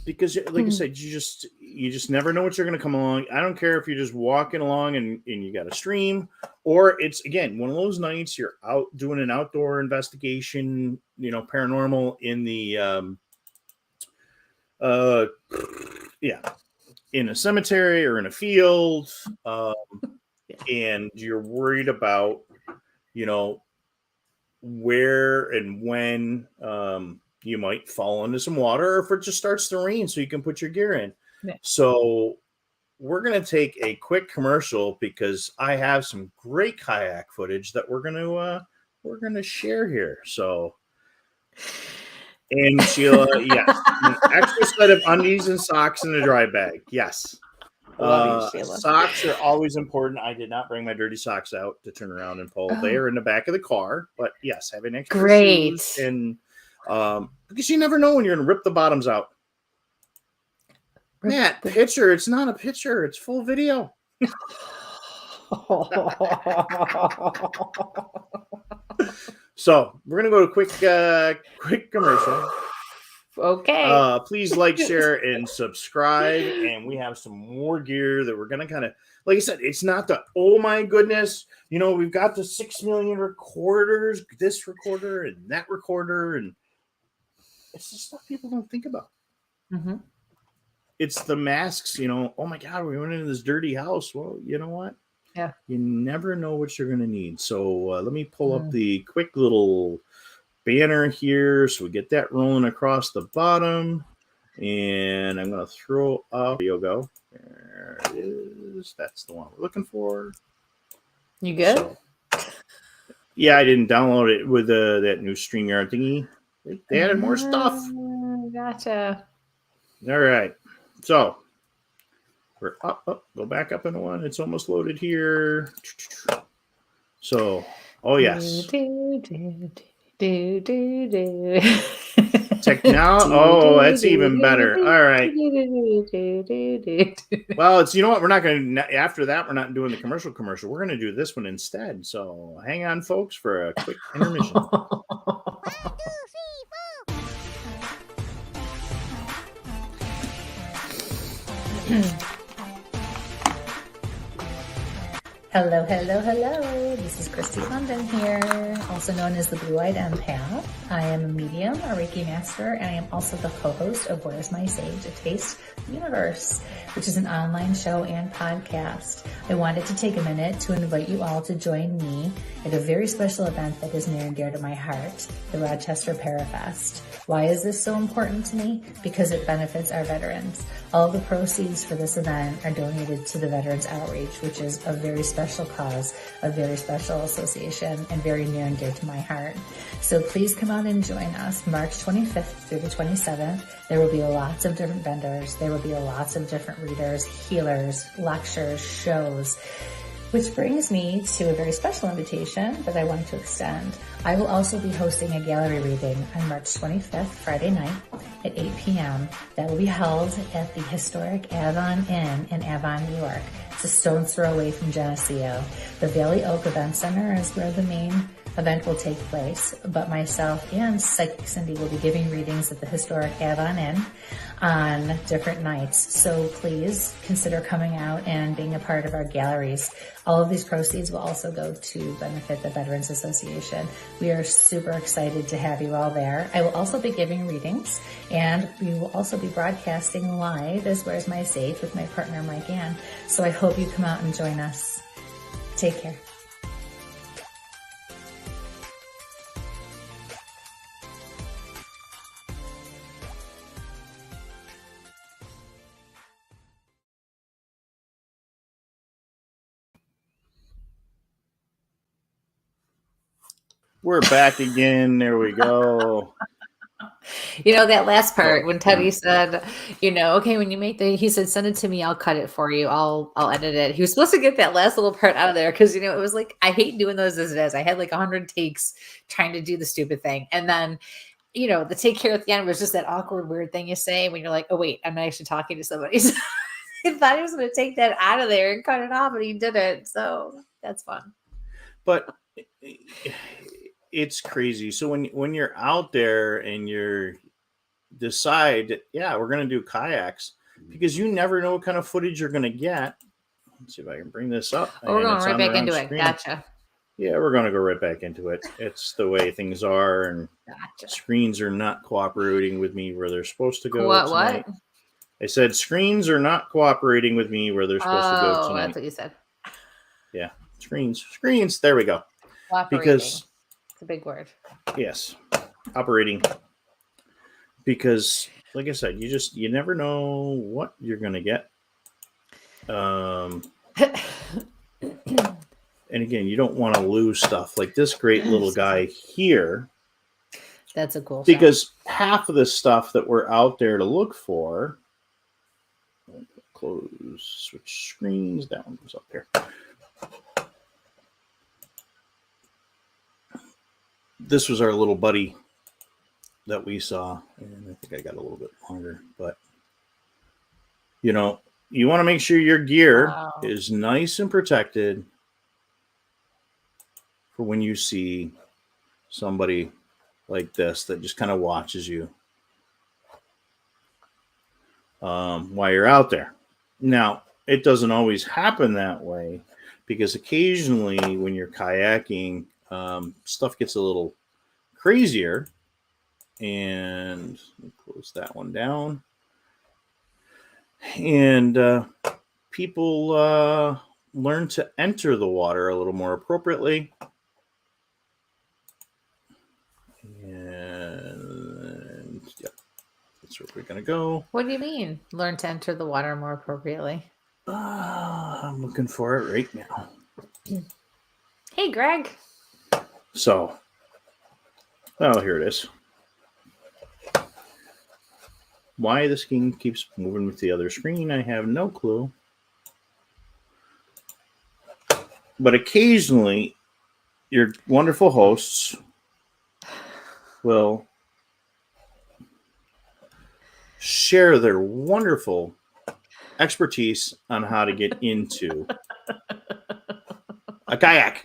Speaker 3: Because like I said, you just never know what you're going to come along. I don't care if you're just walking along and you got a stream, or it's again one of those nights you're out doing an outdoor investigation, paranormal in the in a cemetery or in a field, and you're worried about where and when you might fall into some water, or if it just starts to rain so you can put your gear in. Yeah. So we're going to take a quick commercial because I have some great kayak footage that we're going to share here. So, and Sheila, yes, an extra set of undies and socks in a dry bag. Yes.
Speaker 2: Love you, Sheila.
Speaker 3: Socks are always important. I did not bring my dirty socks out to turn around and pull. Oh. They are in the back of the car, but yes, having extra shoes and because you never know when you're going to rip the bottoms out. Matt, picture. It's not a picture. It's full video. So we're going to go to quick commercial.
Speaker 2: Okay.
Speaker 3: Please like, share, and subscribe. And we have some more gear that we're going to kind of, like I said, it's not the, oh my goodness, we've got the 6 million recorders, this recorder and that recorder. And it's just stuff people don't think about.
Speaker 2: Mm-hmm.
Speaker 3: It's the masks, oh my God, we went into this dirty house. Well, you know what?
Speaker 2: Yeah.
Speaker 3: You never know what you're going to need. So let me pull up the quick little banner here. So we get that rolling across the bottom. And I'm going to throw up. There you go. There it is. That's the one we're looking for.
Speaker 2: You good?
Speaker 3: So, yeah, I didn't download it with that new StreamYard thingy. They added more stuff.
Speaker 2: Gotcha.
Speaker 3: All right. So we're up. Go back up into one. It's almost loaded here. So, oh yes. Technology. Oh, that's even better. All right. Well, it's what we're not going to. After that, we're not doing the commercial. We're going to do this one instead. So hang on, folks, for a quick intermission.
Speaker 2: Hello. This is Christy London here, also known as the Blue-Eyed Empath. I am a medium, a Reiki master, and I am also the co-host of Where's My Sage, a Taste Universe, which is an online show and podcast. I wanted to take a minute to invite you all to join me at a very special event that is near and dear to my heart, the Rochester Parafest. Why is this so important to me? Because it benefits our veterans. All of the proceeds for this event are donated to the Veterans Outreach, which is a very special cause, a very special association, and very near and dear to my heart. So please come out and join us March 25th through the 27th. There will be lots of different vendors. There will be lots of different readers, healers, lectures, shows. Which brings me to a very special invitation that I want to extend. I will also be hosting a gallery reading on March 25th, Friday night at 8 p.m. That will be held at the historic Avon Inn in Avon, New York. It's a stone's throw away from Geneseo. The Valley Oak Event Center is where the main event will take place, but myself and Psychic Cindy will be giving readings at the historic Avon Inn on different nights. So please consider coming out and being a part of our galleries. All of these proceeds will also go to benefit the Veterans Association. We are super excited to have you all there. I will also be giving readings, and we will also be broadcasting live as Where's My Sage with my partner Mike Ann. So I hope you come out and join us. Take care.
Speaker 3: We're back again. There we go.
Speaker 2: That last part when Teddy said, okay, when you make he said, send it to me. I'll cut it for you. I'll edit it. He was supposed to get that last little part out of there. Cause it was like, I hate doing those as it is. I had like 100 takes trying to do the stupid thing. And then, the take care at the end was just that awkward, weird thing you say when you're like, oh wait, I'm not actually talking to somebody. So I thought he was going to take that out of there and cut it off, but he didn't. So that's fun.
Speaker 3: But it's crazy. So when you're out there and you're decide, yeah, we're going to do kayaks, because you never know what kind of footage you're going to get. Let's see if I can bring this up.
Speaker 2: Oh, we're going right back into it. Gotcha.
Speaker 3: Yeah, we're going to go right back into it. It's the way things are, and screens are not cooperating with me where they're supposed to go. What? I said screens are not cooperating with me where they're supposed to go tonight.
Speaker 2: That's what you said.
Speaker 3: Yeah, screens. There we go.
Speaker 2: Because it's a big word.
Speaker 3: Yes, operating. Because, like I said, you never know what you're going to get. And again, you don't want to lose stuff like this great little guy here.
Speaker 2: That's a cool
Speaker 3: because shot. Half of the stuff that we're out there to look for. Close, switch screens. That one goes up here. This was our little buddy that we saw, and I think I got a little bit longer, but you know, you want to make sure your gear is nice and protected for when you see somebody like this that just kind of watches you while you're out there. Now, it doesn't always happen that way, because occasionally when you're kayaking, stuff gets a little crazier. And close that one down. And people learn to enter the water a little more appropriately. And yeah, that's where we're going to go.
Speaker 2: What do you mean, learn to enter the water more appropriately?
Speaker 3: I'm looking for it right now.
Speaker 2: Hey, Greg.
Speaker 3: So, oh, here it is. Why the screen keeps moving with the other screen, I have no clue. But occasionally, your wonderful hosts will share their wonderful expertise on how to get into a kayak.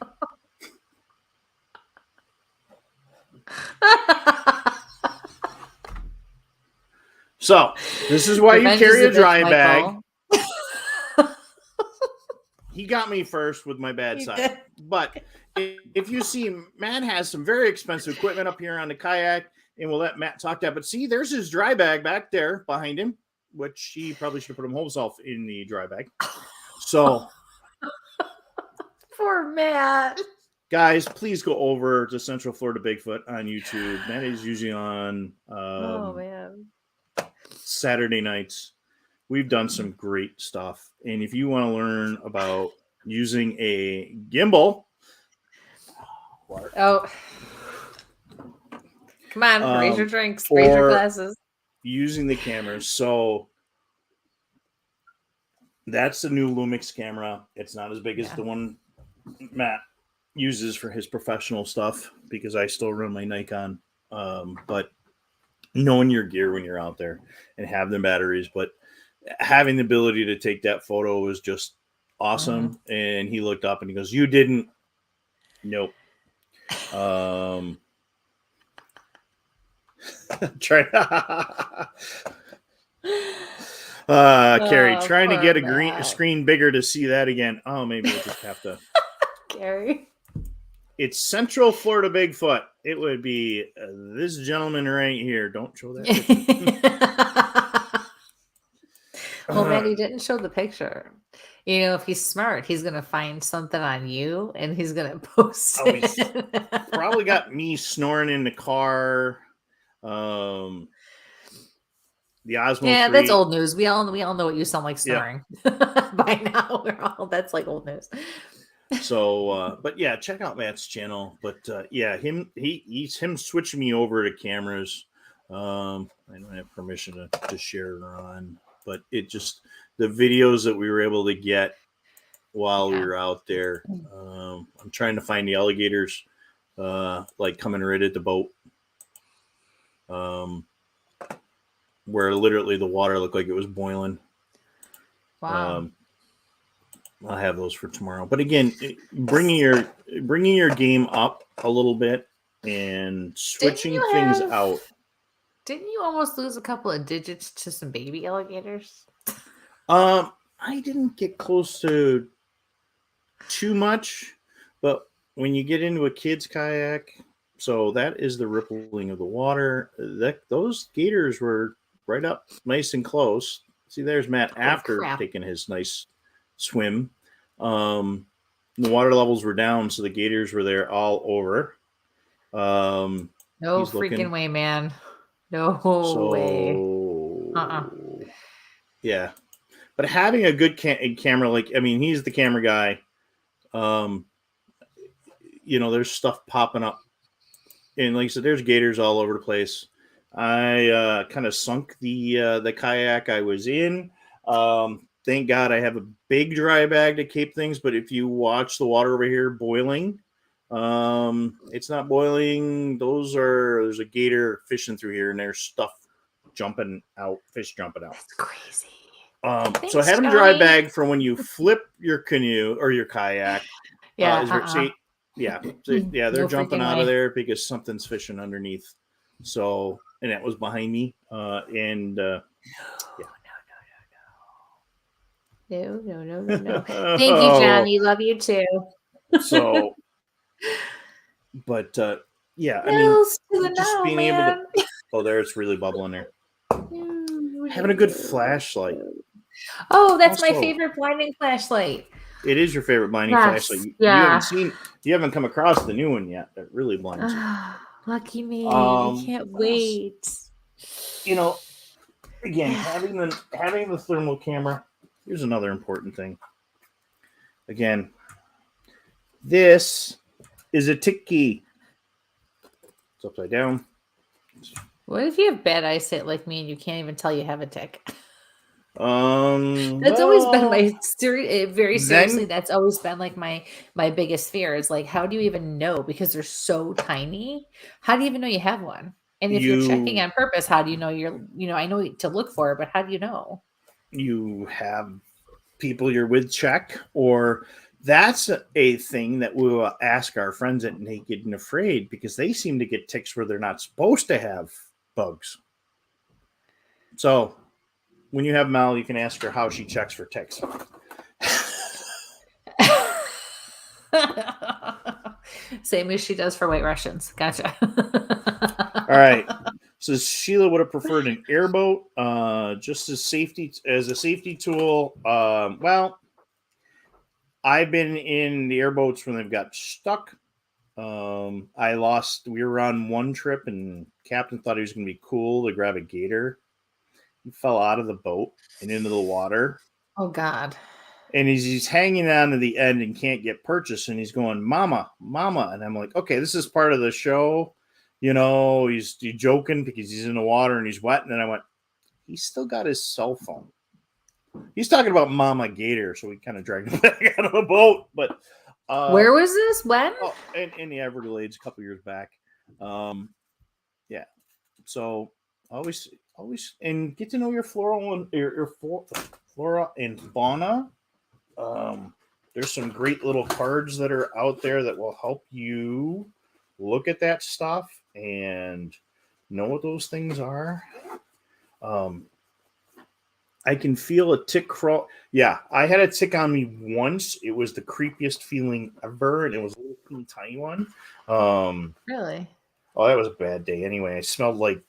Speaker 3: So, this is why you carry a dry bag. He got me first with my bad side. But if you see, Matt has some very expensive equipment up here on the kayak, and we'll let Matt talk that. But see, there's his dry bag back there behind him, which he probably should have put himself in the dry bag. So,
Speaker 2: poor Matt.
Speaker 3: Guys, please go over to Central Florida Bigfoot on YouTube. Matt is usually on Saturday nights. We've done some great stuff. And if you want to learn about using a gimbal.
Speaker 2: Oh. Come on, raise your drinks, raise your glasses.
Speaker 3: Using the cameras. So that's the new Lumix camera. It's not as big as the one Matt uses for his professional stuff, because I still run my Nikon. But knowing your gear when you're out there and have the batteries, but having the ability to take that photo is just awesome. And he looked up and he goes, "You didn't?" Nope. Try. Carrie, trying to get a screen bigger to see that again. Oh, maybe we'll just have to.
Speaker 2: Carrie.
Speaker 3: It's Central Florida Bigfoot. It would be this gentleman right here. Don't show that.
Speaker 2: Well, Matt, he didn't show the picture. You know, if he's smart, he's going to find something on you and he's going to post it.
Speaker 3: He's probably got me snoring in the car. The Osmo.
Speaker 2: Yeah, that's old news. We all know what you sound like snoring. Yeah. By now, that's like old news.
Speaker 3: So, but yeah, check out Matt's channel. But yeah, him switching me over to cameras. I don't have permission to share on, but it just the videos that we were able to get while we were out there. I'm trying to find the alligators, like coming right at the boat, where literally the water looked like it was boiling.
Speaker 2: Wow.
Speaker 3: I'll have those for tomorrow. But again, bringing your game up a little bit and switching things out.
Speaker 2: Didn't you almost lose a couple of digits to some baby alligators?
Speaker 3: I didn't get close to too much, but when you get into a kid's kayak, so that is the rippling of the water. Those gators were right up nice and close. See, there's Matt after taking his nice swim. The water levels were down, so the gators were there all over.
Speaker 2: No freaking way, man. No way.
Speaker 3: Yeah. But having a good camera, like, I mean, he's the camera guy. There's stuff popping up. And like I said, there's gators all over the place. I kind of sunk the kayak I was in. Thank God I have a big dry bag to keep things. But if you watch the water over here boiling, it's not boiling. There's a gator fishing through here, and there's stuff jumping out, fish jumping out.
Speaker 2: That's crazy.
Speaker 3: So having a dry bag for when you flip your canoe or your kayak.
Speaker 2: Yeah.
Speaker 3: They're jumping out of there because something's fishing underneath. So, and that was behind me.
Speaker 2: No. Thank you, Johnny. Love you too.
Speaker 3: So, but yeah, I mean, just being able to. Oh, there it's really bubbling there. Having a good flashlight.
Speaker 2: Oh, that's also my favorite blinding flashlight.
Speaker 3: It is your favorite blinding flashlight.
Speaker 2: Yeah.
Speaker 3: You haven't come across the new one yet. That really blinds you.
Speaker 2: Lucky me. I can't wait.
Speaker 3: Again, having the thermal camera. Here's another important thing. Again, this is a tiki. It's upside down.
Speaker 2: What if you have bad eyesight like me and you can't even tell you have a tick?
Speaker 3: That's
Speaker 2: always been my seriously. That's always been like my biggest fear is like, how do you even know? Because they're so tiny. How do you even know you have one? And if you're checking on purpose, how do you know I know to look for it, but how do you know?
Speaker 3: You have people you're with check, or that's a thing that we will ask our friends at Naked and Afraid, because they seem to get ticks where they're not supposed to have bugs. So when you have Mel, you can ask her how she checks for ticks.
Speaker 2: Same as she does for White Russians. Gotcha.
Speaker 3: All right. So Sheila would have preferred an airboat, just as a safety tool. Well, I've been in the airboats when they've got stuck. We were on one trip and Captain thought he was going to be cool to grab a gator. He fell out of the boat and into the water.
Speaker 2: Oh, God.
Speaker 3: And he's hanging on to the end and can't get purchased. And he's going, Mama, Mama. And I'm like, okay, this is part of the show. He's joking because he's in the water and he's wet. And then I went, he's still got his cell phone. He's talking about Mama Gator. So we kind of dragged him back out of the boat. But
Speaker 2: where was this? When?
Speaker 3: In the Everglades a couple years back. Yeah. So always and get to know your flora and fauna. There's some great little cards that are out there that will help you look at that stuff and know what those things are. I can feel a tick crawl. Yeah, I had a tick on me once. It was the creepiest feeling ever, and it was a little tiny one.
Speaker 2: Really?
Speaker 3: Oh, that was a bad day. Anyway, I smelled like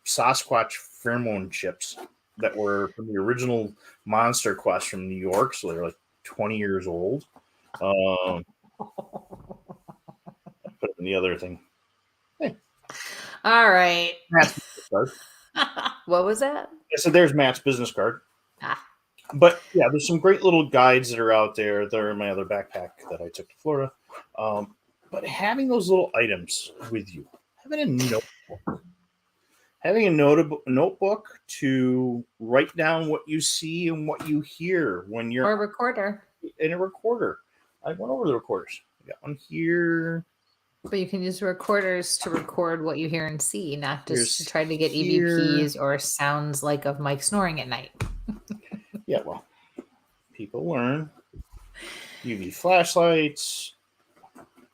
Speaker 3: Sasquatch pheromone chips that were from the original Monster Quest from New York, so they're like 20 years old. Put it in the other thing. Hey.
Speaker 2: All right. What was that?
Speaker 3: So there's Matt's business card. But yeah, there's some great little guides that are out there. They're in my other backpack that I took to Florida. But having those little items with you, having a notebook to write down what you see and what you hear when you're...
Speaker 2: Or a recorder.
Speaker 3: In a recorder. I went over the recorders. I got one here.
Speaker 2: But you can use recorders to record what you hear and see, not just to try to get EVPs or sounds like of Mike snoring at night.
Speaker 3: Yeah, well, people learn. UV flashlights.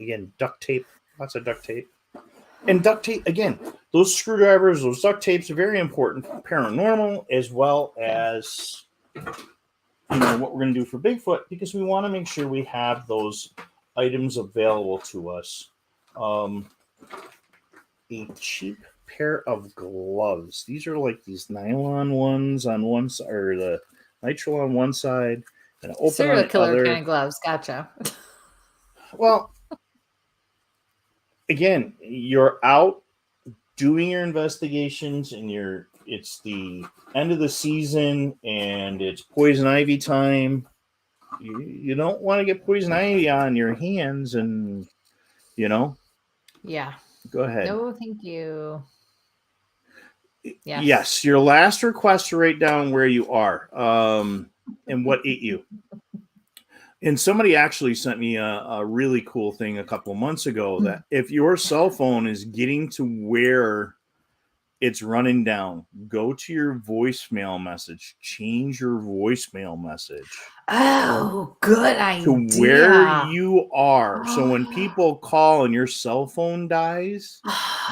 Speaker 3: Again, duct tape. Lots of duct tape. And duct tape, again, those screwdrivers, those duct tapes are very important for paranormal, as well as what we're going to do for Bigfoot, because we want to make sure we have those items available to us. A cheap pair of gloves. These are like these nylon ones on one side, or the nitrile on one side, and open
Speaker 2: serial
Speaker 3: on the
Speaker 2: killer
Speaker 3: other.
Speaker 2: kind of gloves. Gotcha.
Speaker 3: Well, again, you're out doing your investigations, and it's the end of the season, and it's poison ivy time. You don't want to get poison ivy on your hands, and
Speaker 2: Yeah.
Speaker 3: Go ahead.
Speaker 2: No, thank you.
Speaker 3: Yes, your last request to write down where you are and what ate you. And somebody actually sent me a really cool thing a couple of months ago that if your cell phone is getting to where it's running down, go to your voicemail message, change your voicemail message.
Speaker 2: Oh, good idea.
Speaker 3: To where you are. So when people call and your cell phone dies,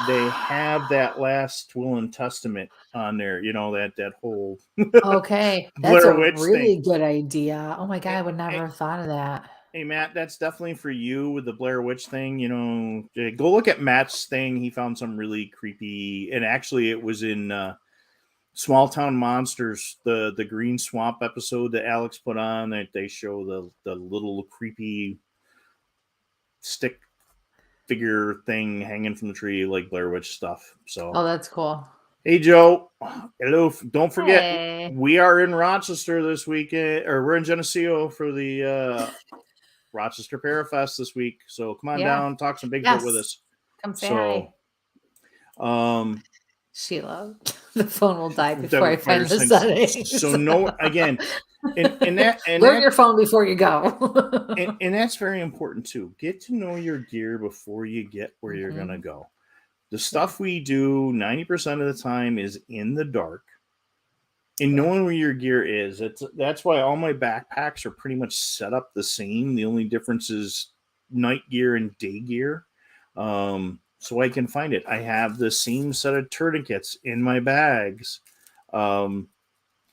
Speaker 3: they have that last will and testament on there, that whole
Speaker 2: okay.
Speaker 3: Blair
Speaker 2: That's a
Speaker 3: Witch
Speaker 2: really
Speaker 3: thing.
Speaker 2: good idea. Oh my God, I would never have thought of that.
Speaker 3: Hey, Matt, that's definitely for you with the Blair Witch thing. Go look at Matt's thing. He found some really creepy, and actually it was in Small Town Monsters, the Green Swamp episode that Alex put on, that they show the little creepy stick figure thing hanging from the tree, like Blair Witch stuff. So,
Speaker 2: that's cool.
Speaker 3: Hey, Joe. Hello. Don't forget,
Speaker 2: Hey.
Speaker 3: We are in Rochester this weekend, or we're in Geneseo for the Rochester Parafest this week. So come on down, talk some Bigfoot with us.
Speaker 2: Come say hi. Sheila, the phone will die before I find the settings.
Speaker 3: So again, and
Speaker 2: learn your phone before you go.
Speaker 3: and that's very important too. Get to know your gear before you get where you're gonna go. The stuff we do 90% of the time is in the dark. And knowing where your gear is, that's why all my backpacks are pretty much set up the same. The only difference is night gear and day gear. So I can find it. I have the same set of tourniquets in my bags. And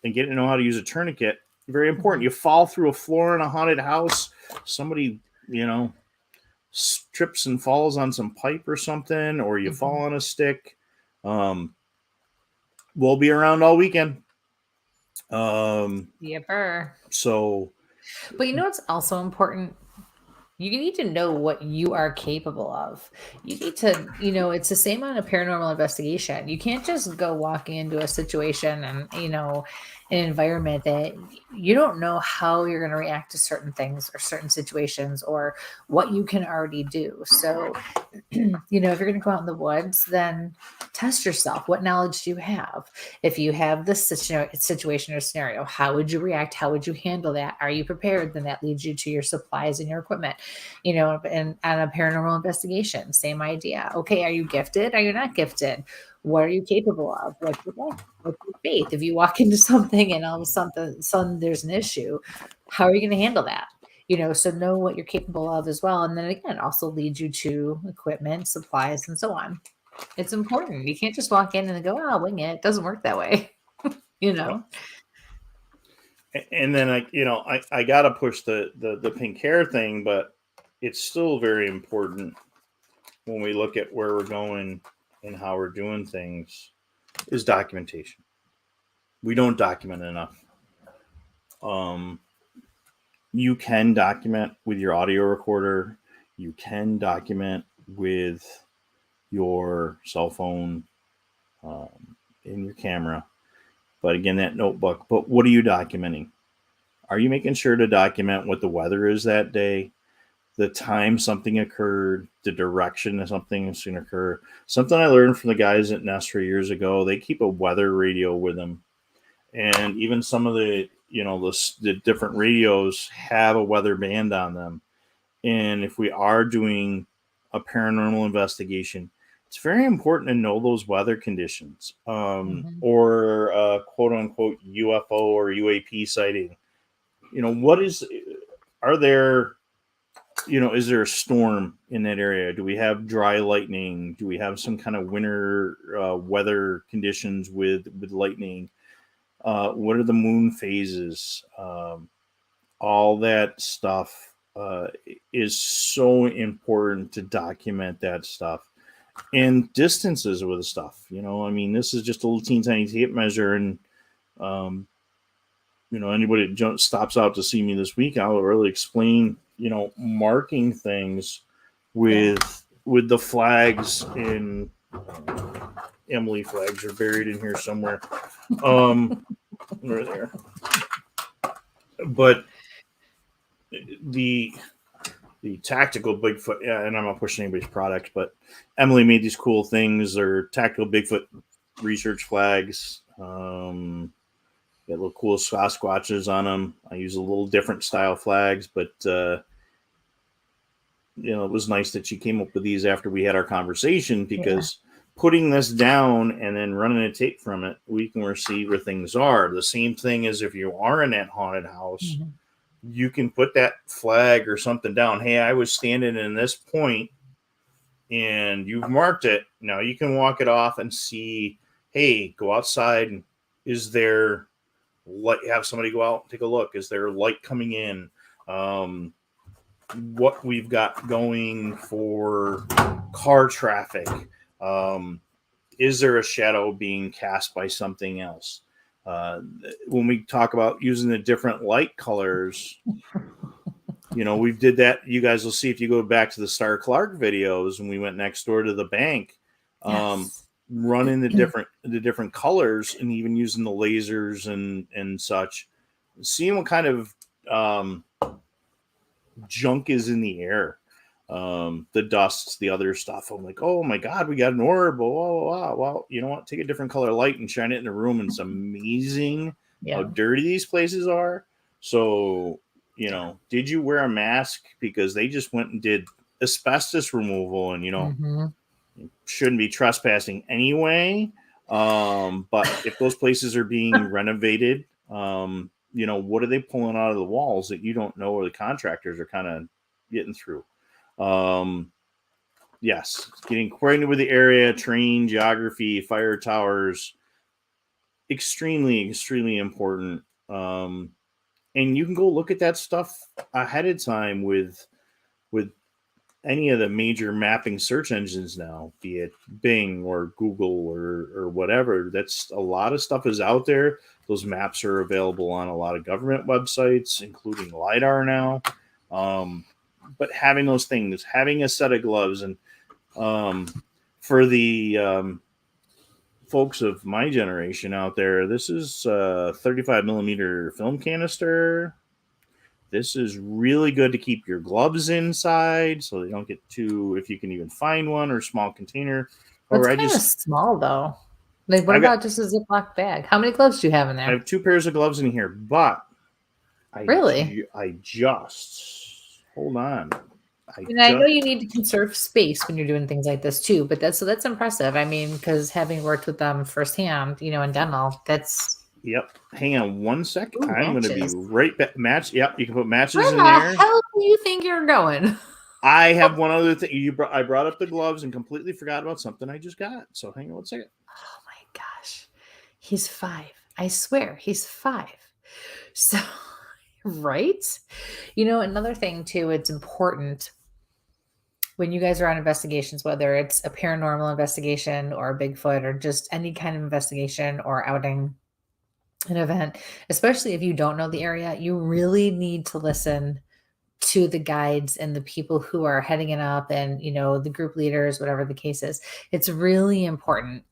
Speaker 3: getting to know how to use a tourniquet, very important. You fall through a floor in a haunted house, somebody, trips and falls on some pipe or something, or you fall on a stick. We'll be around all weekend.
Speaker 2: Yepper.
Speaker 3: So,
Speaker 2: but it's also important. You need to know what you are capable of. You need to, it's the same on a paranormal investigation. You can't just go walking into a situation and, an environment that you don't know how you're going to react to certain things or certain situations or what you can already do. So, if you're going to go out in the woods, then test yourself. What knowledge do you have? If you have this situation or scenario, how would you react? How would you handle that? Are you prepared? Then that leads you to your supplies and your equipment. And on a paranormal investigation, same idea. Okay, are you gifted? Are you not gifted? What are you capable of? What's your faith? If you walk into something and all of a sudden there's an issue, how are you going to handle that? So know what you're capable of as well. And then again, also lead you to equipment, supplies, and so on. It's important. You can't just walk in and go, I'll wing it. It doesn't work that way. And
Speaker 3: then I got to push the pink hair thing, but it's still very important when we look at where we're going and how we're doing things is documentation. We don't document enough. You can document with your audio recorder. You can document with your cell phone in your camera. But again, that notebook. But what are you documenting? Are you making sure to document what the weather is that day, the time something occurred, the direction that something is going to occur? Something I learned from the guys at Nestor years ago, they keep a weather radio with them. And even some of the, the different radios have a weather band on them. And if we are doing a paranormal investigation, it's very important to know those weather conditions or quote unquote UFO or UAP sighting. Are there is there a storm in that area? Do we have dry lightning? Do we have some kind of winter weather conditions with lightning? What are the moon phases? All that stuff is so important to document that stuff. And distances with the stuff. This is just a little teeny tiny tape measure, and anybody that stops out to see me this week, I'll really explain, marking things with the flags in Emily flags are buried in here somewhere. Right there. But the tactical Bigfoot, and I'm not pushing anybody's product, but Emily made these cool things. They're tactical Bigfoot research flags. Got little cool Sasquatches on them. I use a little different style flags, but it was nice that she came up with these after we had our conversation, because putting this down and then running a tape from it, we can see where things are. The same thing as if you are in that haunted house, you can put that flag or something down. Hey, I was standing in this point and you've marked it. Now you can walk it off and see, hey, go outside. And is there light? Have somebody go out and take a look. Is there light coming in? What we've got going for car traffic. Is there a shadow being cast by something else? When we talk about using the different light colors, we did that. You guys will see if you go back to the Star Clark videos when we went next door to the bank, running the different colors and even using the lasers and such, seeing what kind of junk is in the air. The dust, the other stuff. I'm like, oh my God, we got an orb. Oh, wow. You know what? Take a different color light and shine it in the room. And it's amazing how dirty these places are. So, did you wear a mask? Because they just went and did asbestos removal, and, shouldn't be trespassing anyway. But if those places are being renovated, what are they pulling out of the walls that you don't know, or the contractors are kind of getting through? Yes, getting acquainted with the area, terrain, geography, fire towers, extremely, extremely important. And you can go look at that stuff ahead of time with any of the major mapping search engines now, be it Bing or Google or whatever. That's a lot of stuff is out there. Those maps are available on a lot of government websites, including LiDAR now. But having those things, having a set of gloves, and for the folks of my generation out there, this is a 35 millimeter film canister. This is really good to keep your gloves inside so they don't get too, if you can even find one, or small container.
Speaker 2: It's kind of small though. Like, what about just a Ziploc bag? How many gloves do you have in there?
Speaker 3: I have 2 pairs of gloves in here, but I just hold on.
Speaker 2: I know you need to conserve space when you're doing things like this too, but that's impressive. I mean, because having worked with them firsthand, in dental, that's.
Speaker 3: Yep. Hang on one second. Ooh, I'm going to be right back. Match. Yep. You can put matches in there.
Speaker 2: Where the hell do you think you're going?
Speaker 3: I have one other thing. I brought up the gloves and completely forgot about something I just got. So hang on one second.
Speaker 2: Oh my gosh. He's 5. I swear he's 5. So, right? Another thing too, it's important when you guys are on investigations, whether it's a paranormal investigation or a Bigfoot or just any kind of investigation or outing, an event, especially if you don't know the area, you really need to listen to the guides and the people who are heading it up, and the group leaders, whatever the case is. It's really important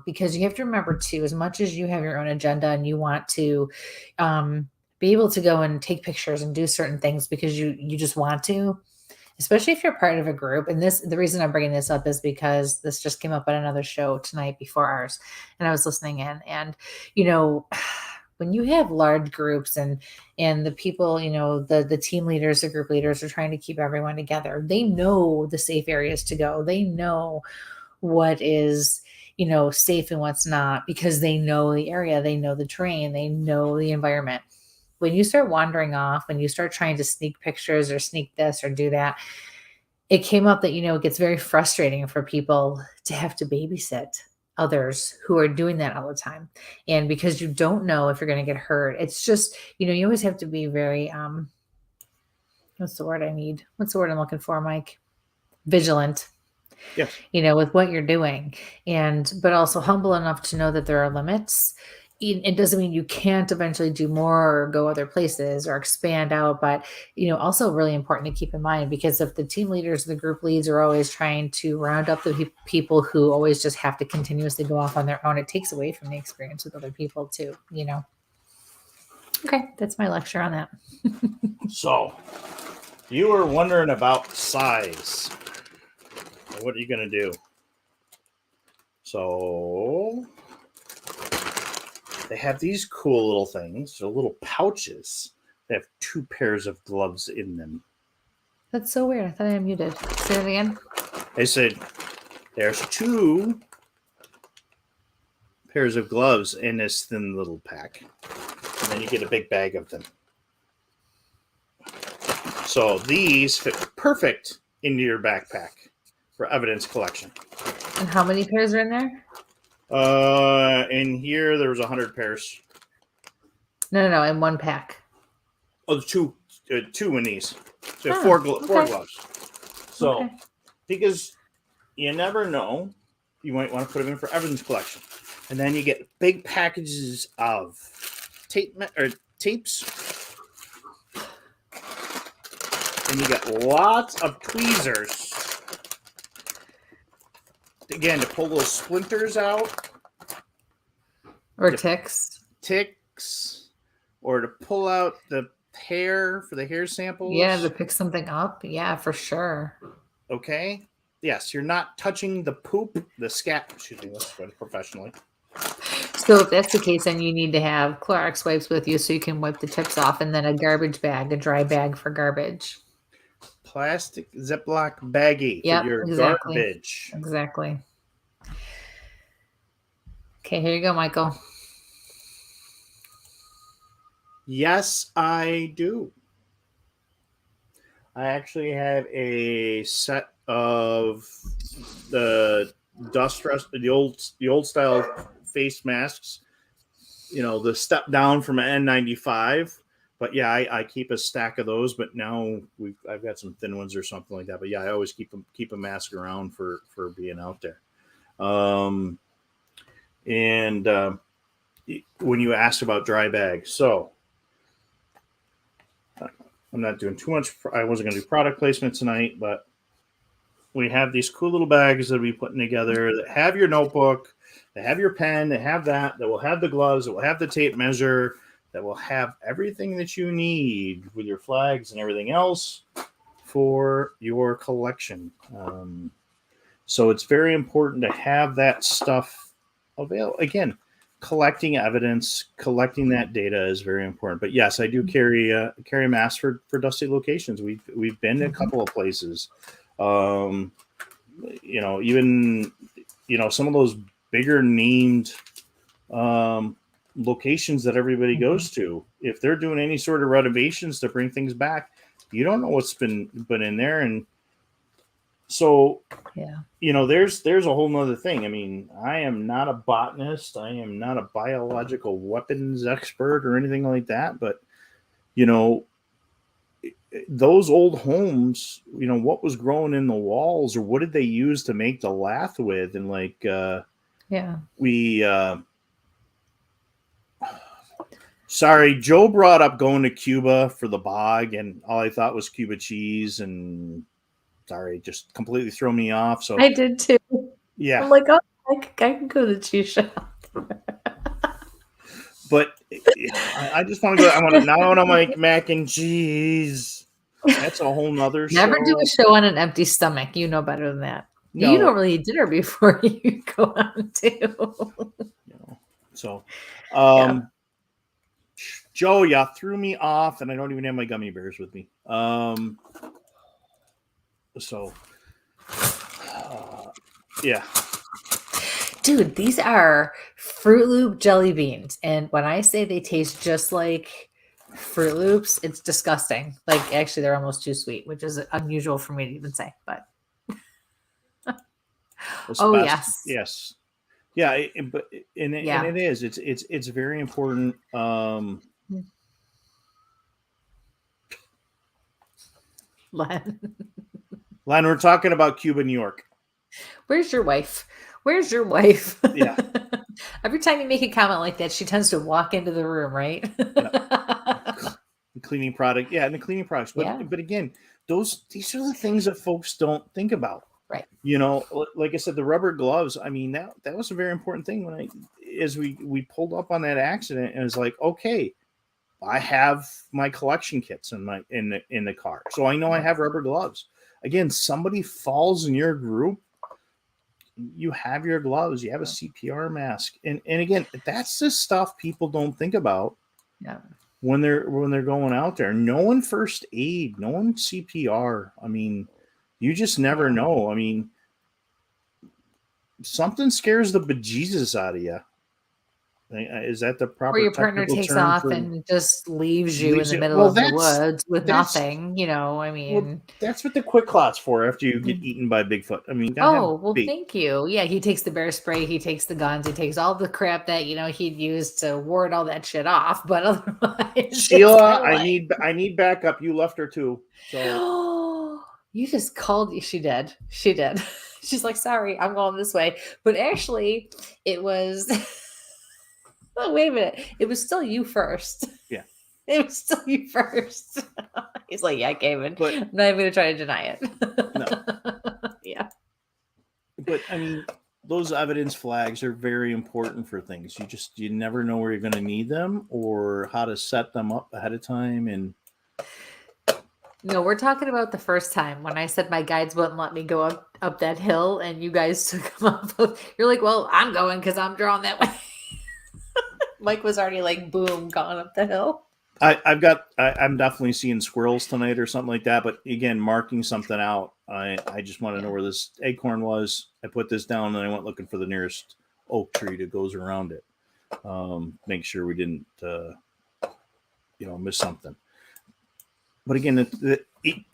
Speaker 2: because you have to remember too, as much as you have your own agenda and you want to be able to go and take pictures and do certain things because you just want to, especially if you're part of a group. And the reason I'm bringing this up is because this just came up on another show tonight before ours, and I was listening in, and when you have large groups and the people, the team leaders, the group leaders are trying to keep everyone together. They know the safe areas to go. They know what is, safe and what's not, because they know the area, they know the terrain, they know the environment. when you start wandering off, when you start trying to sneak pictures or sneak this or do that, it came up that, it gets very frustrating for people to have to babysit others who are doing that all the time. And because you don't know if you're going to get hurt, it's just, you always have to be very, what's the word I need? What's the word I'm looking for, Mike? Vigilant.
Speaker 3: Yes.
Speaker 2: With what you're doing, but also humble enough to know that there are limits. It doesn't mean you can't eventually do more or go other places or expand out, but also really important to keep in mind, because if the team leaders, the group leads are always trying to round up the people who always just have to continuously go off on their own, it takes away from the experience with other people too. Okay, that's my lecture on that.
Speaker 3: So, you were wondering about size. What are you going to do? So, they have these cool little things. They're little pouches. They have 2 pairs of gloves in them.
Speaker 2: That's so weird. I thought I muted. Say it again.
Speaker 3: They said there's 2 pairs of gloves in this thin little pack. And then you get a big bag of them. So these fit perfect into your backpack for evidence collection.
Speaker 2: And how many pairs are in there?
Speaker 3: In here there was 100 pairs.
Speaker 2: No, in one pack.
Speaker 3: Oh, 2 in these. So 4 gloves. So, because you never know, you might want to put them in for evidence collection. And then you get big packages of tapes. And you get lots of tweezers. Again, to pull those splinters out.
Speaker 2: Or ticks.
Speaker 3: Or to pull out the hair for the hair samples.
Speaker 2: Yeah, to pick something up. Yeah, for sure.
Speaker 3: Okay. Yes, you're not touching the poop, the scat. Excuse me, let's go professionally.
Speaker 2: So if that's the case, then you need to have Clorox wipes with you so you can wipe the tips off, and then a garbage bag, a dry bag for garbage.
Speaker 3: Plastic Ziploc baggie for your garbage.
Speaker 2: Exactly. Okay, here you go, Michael.
Speaker 3: Yes, I do. I actually have a set of the dust rest, the old style face masks. The step down from an N95. But yeah, I keep a stack of those. But now I've got some thin ones or something like that. But yeah, I always keep a mask around for being out there. When you asked about dry bags, so I'm not doing too much. I wasn't going to do product placement tonight, but we have these cool little bags that we putting together that have your notebook, they have your pen, they have that will have the gloves, that will have the tape measure, that will have everything that you need with your flags and everything else for your collection. So it's very important to have that stuff available. Again, collecting evidence, collecting that data is very important. But yes, I do carry a mask for dusty locations. We've been to a couple of places. Even some of those bigger named locations that everybody goes to. If they're doing any sort of renovations to bring things back, you don't know what's been in there. And so, there's a whole nother thing. I mean, I am not a botanist. I am not a biological weapons expert or anything like that. But, those old homes, what was growing in the walls, or what did they use to make the lath with? And sorry, Joe brought up going to Cuba for the bog, and all I thought was Cuba cheese, and sorry, just completely threw me off. So
Speaker 2: I did too.
Speaker 3: Yeah.
Speaker 2: I'm like, oh, I can go to the cheese shop.
Speaker 3: But I just want to go. I want to make mac and cheese. That's a whole nother show.
Speaker 2: Never do a show on an empty stomach. You know better than that. No. You don't really eat dinner before you go on to.
Speaker 3: So, Joe, you threw me off, and I don't even have my gummy bears with me. Yeah.
Speaker 2: Dude, these are Fruit Loop jelly beans. And when I say they taste just like Fruit Loops, it's disgusting. Like, actually, they're almost too sweet, which is unusual for me to even say. But yes,
Speaker 3: yes, yeah. And it is. It's very important.
Speaker 2: Len,
Speaker 3: we're talking about Cuba, New York.
Speaker 2: Where's your wife? Where's your wife?
Speaker 3: Yeah.
Speaker 2: Every time you make a comment like that, she tends to walk into the room, right?
Speaker 3: The cleaning product. Yeah, and the cleaning products. But again, these are the things that folks don't think about.
Speaker 2: Right.
Speaker 3: Like I said, the rubber gloves, I mean, that was a very important thing as we pulled up on that accident, and it was like, okay, I have my collection kits in the car. So I know I have rubber gloves. Again, somebody falls in your group, you have your gloves, you have a CPR mask. And again, that's the stuff people don't think about when they're going out there. No one first aid, no one CPR. I mean, you just never know. I mean, something scares the bejesus out of you. Is that the proper?
Speaker 2: Or your partner takes off and just leaves you in the middle of the woods with nothing. I mean,
Speaker 3: that's what the Quick Clot's for. After you get eaten by Bigfoot, I mean,
Speaker 2: thank you. Yeah, he takes the bear spray, he takes the guns, he takes all the crap that he'd use to ward all that shit off. But otherwise,
Speaker 3: Sheila, I need backup. You left her too.
Speaker 2: So you just called. She did. She's like, sorry, I'm going this way. But actually, it was. Oh, wait a minute. It was still you first.
Speaker 3: Yeah.
Speaker 2: It was still you first. He's like, yeah, Gavin. But I'm not even going to try to deny it.
Speaker 3: No.
Speaker 2: Yeah.
Speaker 3: But, I mean, those evidence flags are very important for things. You never know where you're going to need them or how to set them up ahead of time. And
Speaker 2: no, we're talking about the first time when I said my guides wouldn't let me go up that hill and you guys took them up. You're like, well, I'm going because I'm drawn that way. Mike was already like, boom, gone up the hill.
Speaker 3: I'm definitely seeing squirrels tonight or something like that. But again, marking something out. I just want to know where this acorn was. I put this down and I went looking for the nearest oak tree that goes around it. Make sure we didn't, miss something. But again,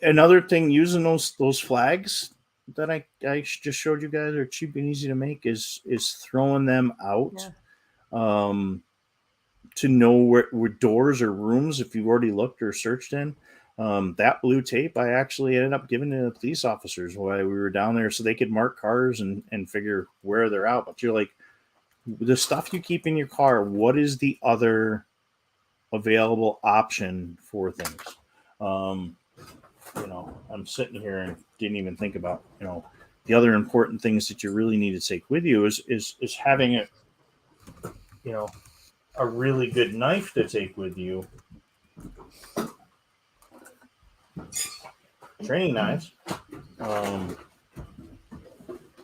Speaker 3: another thing using those flags that I just showed you guys are cheap and easy to make is throwing them out. Yeah. To know where doors or rooms, if you've already looked or searched in. That blue tape, I actually ended up giving to the police officers while we were down there so they could mark cars and figure where they're out. But you're like, the stuff you keep in your car, what is the other available option for things? I'm sitting here and didn't even think about, the other important things that you really need to take with you is having it, a really good knife to take with you. Training knives.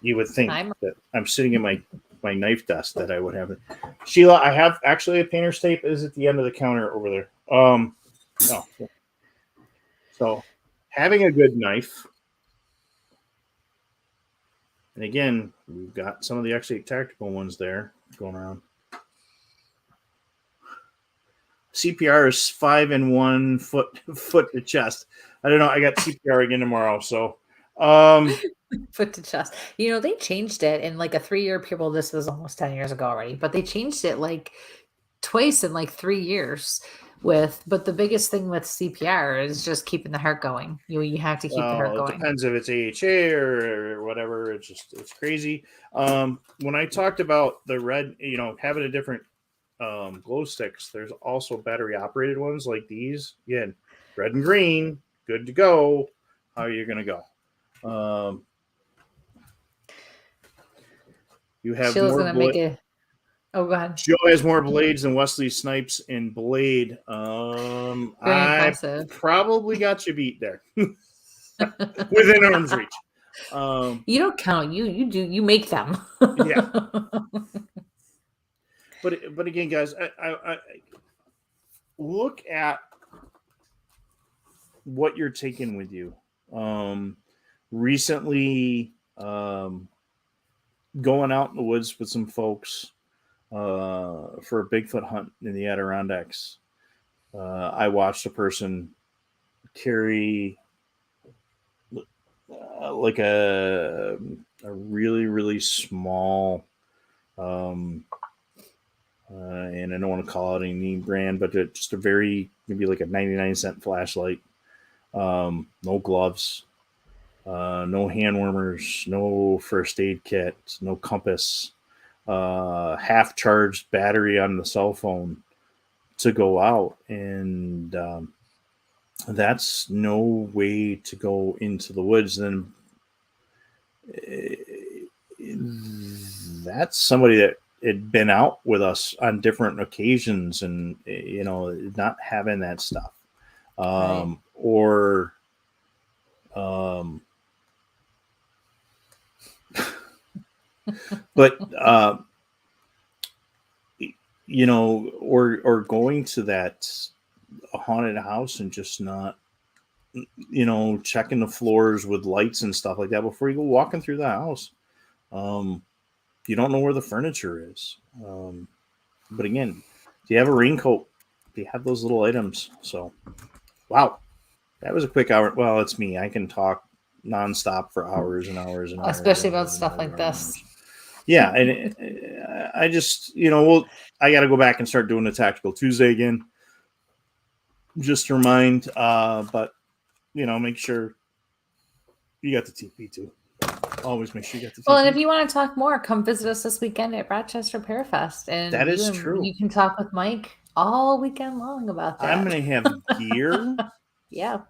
Speaker 3: You would think that I'm sitting in my knife desk that I would have it. Sheila, I have actually a painter's tape is at the end of the counter over there. So having a good knife. And again, we've got some of the X8 tactical ones there going around. CPR is 5 and 1 foot to chest. I don't know. I got CPR again tomorrow. So,
Speaker 2: foot to chest. They changed it in like a 3-year period. This was almost 10 years ago already, but they changed it like twice in like 3 years. But the biggest thing with CPR is just keeping the heart going. You have to keep the heart going.
Speaker 3: It depends if it's AHA or whatever. It's crazy. When I talked about the red, having a different glow sticks, there's also battery operated ones like these. Again, red and green, good to go. How are you going to go? You have
Speaker 2: Sheila's going to make it. Oh, go ahead.
Speaker 3: Joe has more blades than Wesley Snipes in Blade. I probably got you beat there. Within arm's reach.
Speaker 2: You don't count. You do. You make them.
Speaker 3: Yeah. But again, guys, I look at what you're taking with you. Recently, going out in the woods with some folks for a Bigfoot hunt in the Adirondacks. I watched a person carry like a really, really small, and I don't want to call it any name brand, but just a very, maybe like a 99-cent flashlight. No gloves, no hand warmers, no first aid kit, no compass, half charged battery on the cell phone to go out. And that's no way to go into the woods. Then that's somebody that had been out with us on different occasions and, not having that stuff.
Speaker 2: Right.
Speaker 3: Or but or going to that haunted house and just not checking the floors with lights and stuff like that before you go walking through the house. You don't know where the furniture is. But again, do you have a raincoat? Do you have those little items? So wow, that was a quick hour. Well, it's me. I can talk nonstop for hours and hours and hours.
Speaker 2: Especially about stuff like this.
Speaker 3: Yeah, and I just, I got to go back and start doing the Tactical Tuesday again, just to remind. But make sure you got the TP too. Always make sure you got the TP.
Speaker 2: Well, and if you want to talk more, come visit us this weekend at Rochester Parafest, and
Speaker 3: that is true.
Speaker 2: You can talk with Mike all weekend long about that.
Speaker 3: I'm going to have gear.
Speaker 2: Yeah.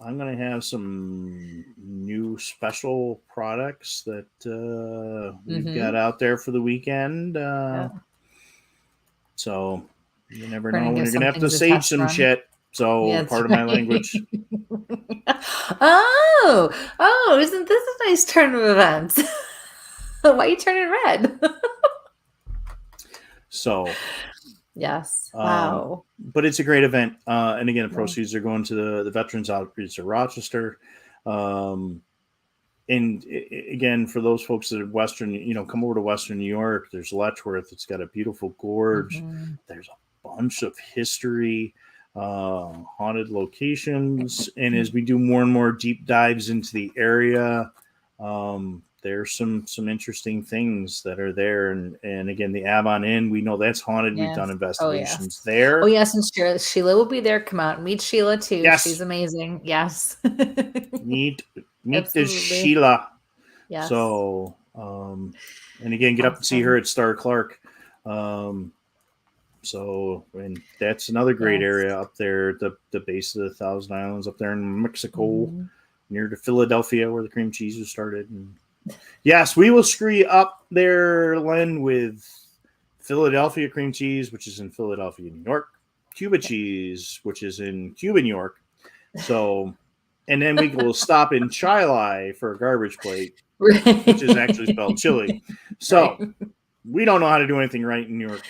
Speaker 3: I'm going to have some new special products that we've got out there for the weekend. So you never know when you're going to have to sage some shit. So part of my language.
Speaker 2: Oh, isn't this a nice turn of events? Why are you turning red? So. Yes. Wow.
Speaker 3: But it's a great event. And again, the proceeds are going to the Veterans Outreach of Rochester. And again, for those folks that are Western, come over to Western New York. There's Letchworth. It's got a beautiful gorge. There's a bunch of history, haunted locations. And as we do more and more deep dives into the area, there's some interesting things that are there. And again, the Avon Inn, we know that's haunted. Yes. We've done investigations there.
Speaker 2: Oh, yes. And Sheila will be there. Come out and meet Sheila, too. Yes. She's amazing. Yes.
Speaker 3: Meet the Sheila. Yes. So, and again, get up and see her at Star Clark. So, and that's another great area up there, the base of the Thousand Islands up there in Mexico, near to Philadelphia, where the cream cheese was started. And yes, we will screw you up there, Len, with Philadelphia cream cheese, which is in Philadelphia, New York, Cuba cheese, which is in Cuba, New York. So, and then we will stop in Chile for a garbage plate, which is actually spelled chili. So, we don't know how to do anything right in New York.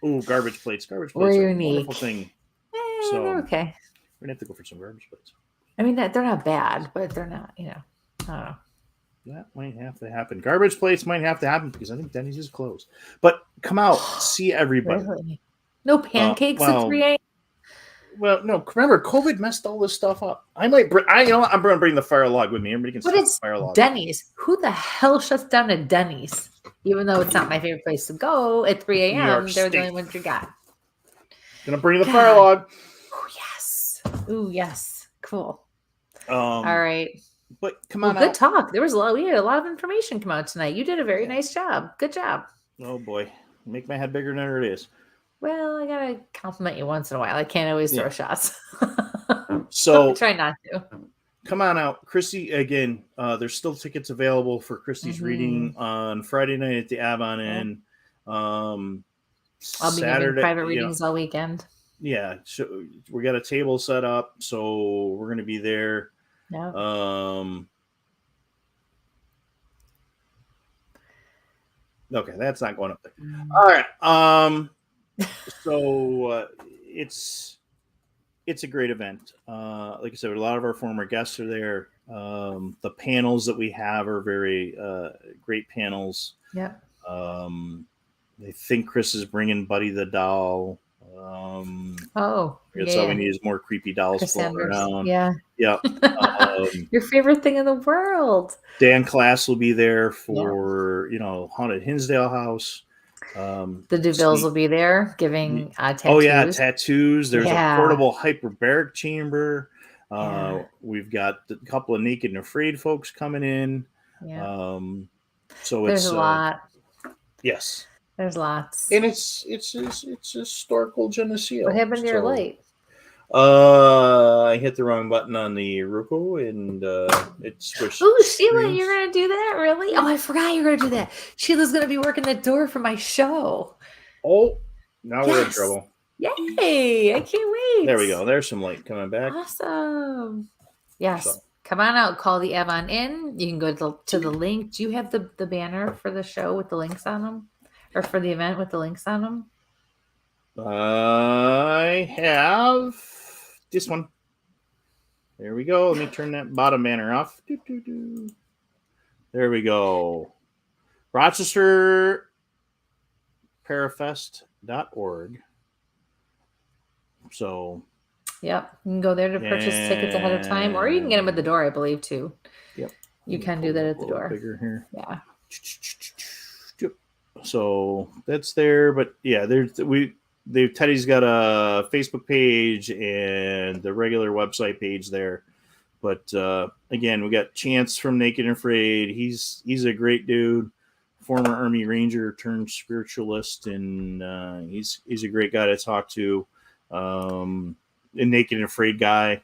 Speaker 3: Ooh, garbage plates. Garbage plates are a wonderful thing. So,
Speaker 2: okay.
Speaker 3: We're going to have to go for some garbage plates.
Speaker 2: I mean, they're not bad, but they're not, I don't know.
Speaker 3: That might have to happen. Garbage plates might have to happen because I think Denny's is closed. But come out, see everybody.
Speaker 2: Really? No pancakes at 3 a.m.?
Speaker 3: Well, no. Remember, COVID messed all this stuff up. I'm going to bring the fire log with me. Everybody can
Speaker 2: start the fire log. Denny's. Who the hell shuts down a Denny's? Even though it's not my favorite place to go at 3 a.m., they're the only ones you got.
Speaker 3: Gonna bring the fire log.
Speaker 2: Oh, yes. Ooh, yes. Cool. All right.
Speaker 3: But come on,
Speaker 2: good talk. We had a lot of information come out tonight. You did a very nice job. Good job.
Speaker 3: Oh boy, make my head bigger than it is.
Speaker 2: Well, I gotta compliment you once in a while. I can't always throw shots.
Speaker 3: So
Speaker 2: I try not to.
Speaker 3: Come on out, Christy. Again, there's still tickets available for Christy's reading on Friday night at the Avon Inn.
Speaker 2: I'll be giving private readings all weekend.
Speaker 3: Yeah, so we got a table set up, so we're going to be there.
Speaker 2: Yeah.
Speaker 3: Okay, that's not going up there. All right. So it's a great event. Like I said, a lot of our former guests are there. The panels that we have are very great panels.
Speaker 2: Yeah.
Speaker 3: I think Chris is bringing Buddy the Doll. That's all we need is more creepy dolls floating around.
Speaker 2: Yeah.
Speaker 3: Yep.
Speaker 2: Your favorite thing in the world.
Speaker 3: Dan Class will be there for Haunted Hinsdale House.
Speaker 2: The DeVilles will be there giving tattoos.
Speaker 3: Oh yeah, tattoos. There's a portable hyperbaric chamber. We've got a couple of Naked and Afraid folks coming in.
Speaker 2: Yeah.
Speaker 3: So
Speaker 2: there's a lot.
Speaker 3: Yes.
Speaker 2: There's lots.
Speaker 3: And it's historical Geneseo.
Speaker 2: What happened to your light?
Speaker 3: I hit the wrong button on the Roku and it switched.
Speaker 2: Oh, Sheila, screens. You're gonna do that? Really? Oh, I forgot you're gonna do that. Sheila's gonna be working the door for my show.
Speaker 3: Oh, now we're in trouble.
Speaker 2: Yay! I can't wait.
Speaker 3: There we go. There's some light coming back.
Speaker 2: Awesome. Yes. Come on out. Call the Avon Inn. You can go to the link. Do you have the banner for the show with the links on them? Or for the event with the links on them?
Speaker 3: I have this one. There we go. Let me turn that bottom banner off. There we go. Rochester Parafest.org. So,
Speaker 2: yep, you can go there to purchase tickets ahead of time, or you can get them at the door, I believe, too.
Speaker 3: Yep,
Speaker 2: you can do that at the door.
Speaker 3: Bigger here,
Speaker 2: yeah.
Speaker 3: So that's there, but yeah, Teddy's got a Facebook page and the regular website page there. But again, we got Chance from Naked and Afraid. He's a great dude, former Army Ranger turned spiritualist, and he's a great guy to talk to. A Naked and Afraid guy.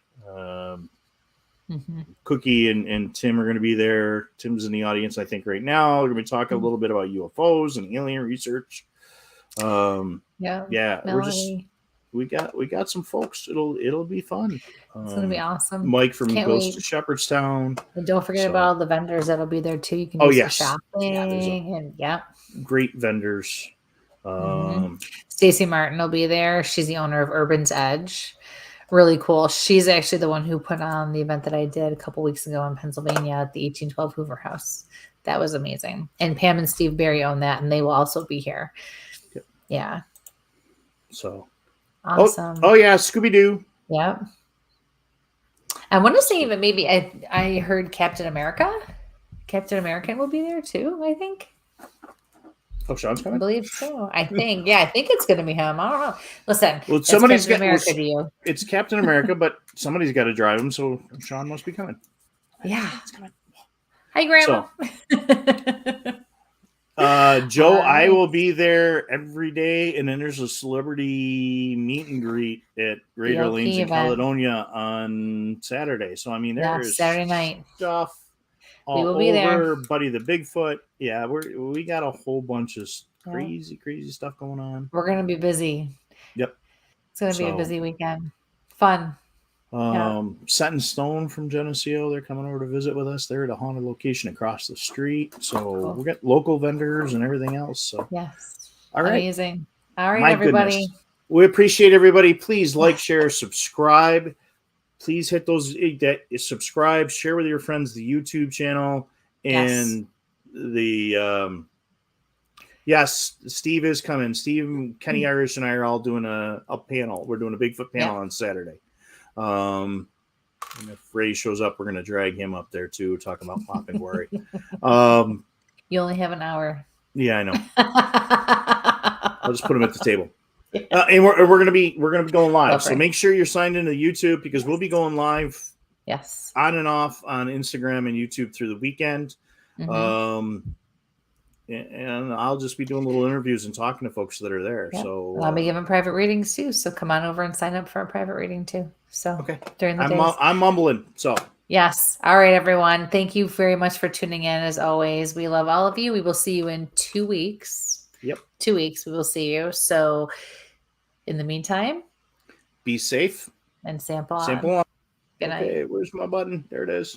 Speaker 3: Cookie and Tim are going to be there. Tim's in the audience, I think, right now. We're going to be talking a little bit about UFOs and alien research.
Speaker 2: Melanie.
Speaker 3: We got some folks. It'll be fun.
Speaker 2: It's going to be awesome.
Speaker 3: Mike from Ghost of Shepherdstown.
Speaker 2: And don't forget about all the vendors that'll be there too. You can do some shopping
Speaker 3: great vendors.
Speaker 2: Stacy Martin will be there. She's the owner of Urban's Edge. Really cool. She's actually the one who put on the event that I did a couple weeks ago in Pennsylvania at the 1812 Hoover House. That was amazing. And Pam and Steve Berry own that, and they will also be here.
Speaker 3: Yep.
Speaker 2: Yeah.
Speaker 3: So
Speaker 2: awesome.
Speaker 3: Oh yeah, Scooby-Doo.
Speaker 2: Yep. I want to say even maybe I heard Captain America. Captain American will be there too, I think.
Speaker 3: Oh, Sean's coming?
Speaker 2: I believe so. I think. Yeah, I think it's going to be him. I don't know. Listen,
Speaker 3: somebody's got America to you. It's Captain America, but somebody's got to drive him, so Sean must be coming.
Speaker 2: Yeah. It's coming. Hi, Grandma.
Speaker 3: So, Joe, I will be there every day, and then there's a celebrity meet and greet at Radar Lanes in Caledonia on Saturday. So, I mean, there's
Speaker 2: Saturday night
Speaker 3: stuff.
Speaker 2: We will be there.
Speaker 3: Buddy the Bigfoot. Yeah, we got a whole bunch of crazy stuff going on.
Speaker 2: We're gonna be busy.
Speaker 3: Yep.
Speaker 2: It's gonna be a busy weekend. Fun.
Speaker 3: Set in Stone from Geneseo, they're coming over to visit with us. They're at a haunted location across the street. So we got local vendors and everything else. So
Speaker 2: yes.
Speaker 3: All right.
Speaker 2: Amazing. All right, everybody.
Speaker 3: Goodness. We appreciate everybody. Please like, share, subscribe. Please hit those subscribe, share with your friends the YouTube channel, and Steve is coming. Steve, Kenny Irish, and I are all doing a panel. We're doing a Bigfoot panel on Saturday. And if Ray shows up, we're going to drag him up there too, talking about Pop and Worry.
Speaker 2: You only have an hour.
Speaker 3: Yeah, I know. I'll just put him at the table. And we're gonna be going live. So make sure you're signed into YouTube because we'll be going live.
Speaker 2: Yes.
Speaker 3: On and off on Instagram and YouTube through the weekend. And I'll just be doing little interviews and talking to folks that are there. Yeah. So
Speaker 2: I'll be giving private readings too. So come on over and sign up for a private reading too. So during the days.
Speaker 3: I'm mumbling. So
Speaker 2: yes. All right, everyone. Thank you very much for tuning in. As always, we love all of you. We will see you in 2 weeks.
Speaker 3: Yep.
Speaker 2: 2 weeks. We will see you. So in the meantime,
Speaker 3: be safe
Speaker 2: and sample on.
Speaker 3: Sample on.
Speaker 2: Good night.
Speaker 3: Okay, where's my button? There it is.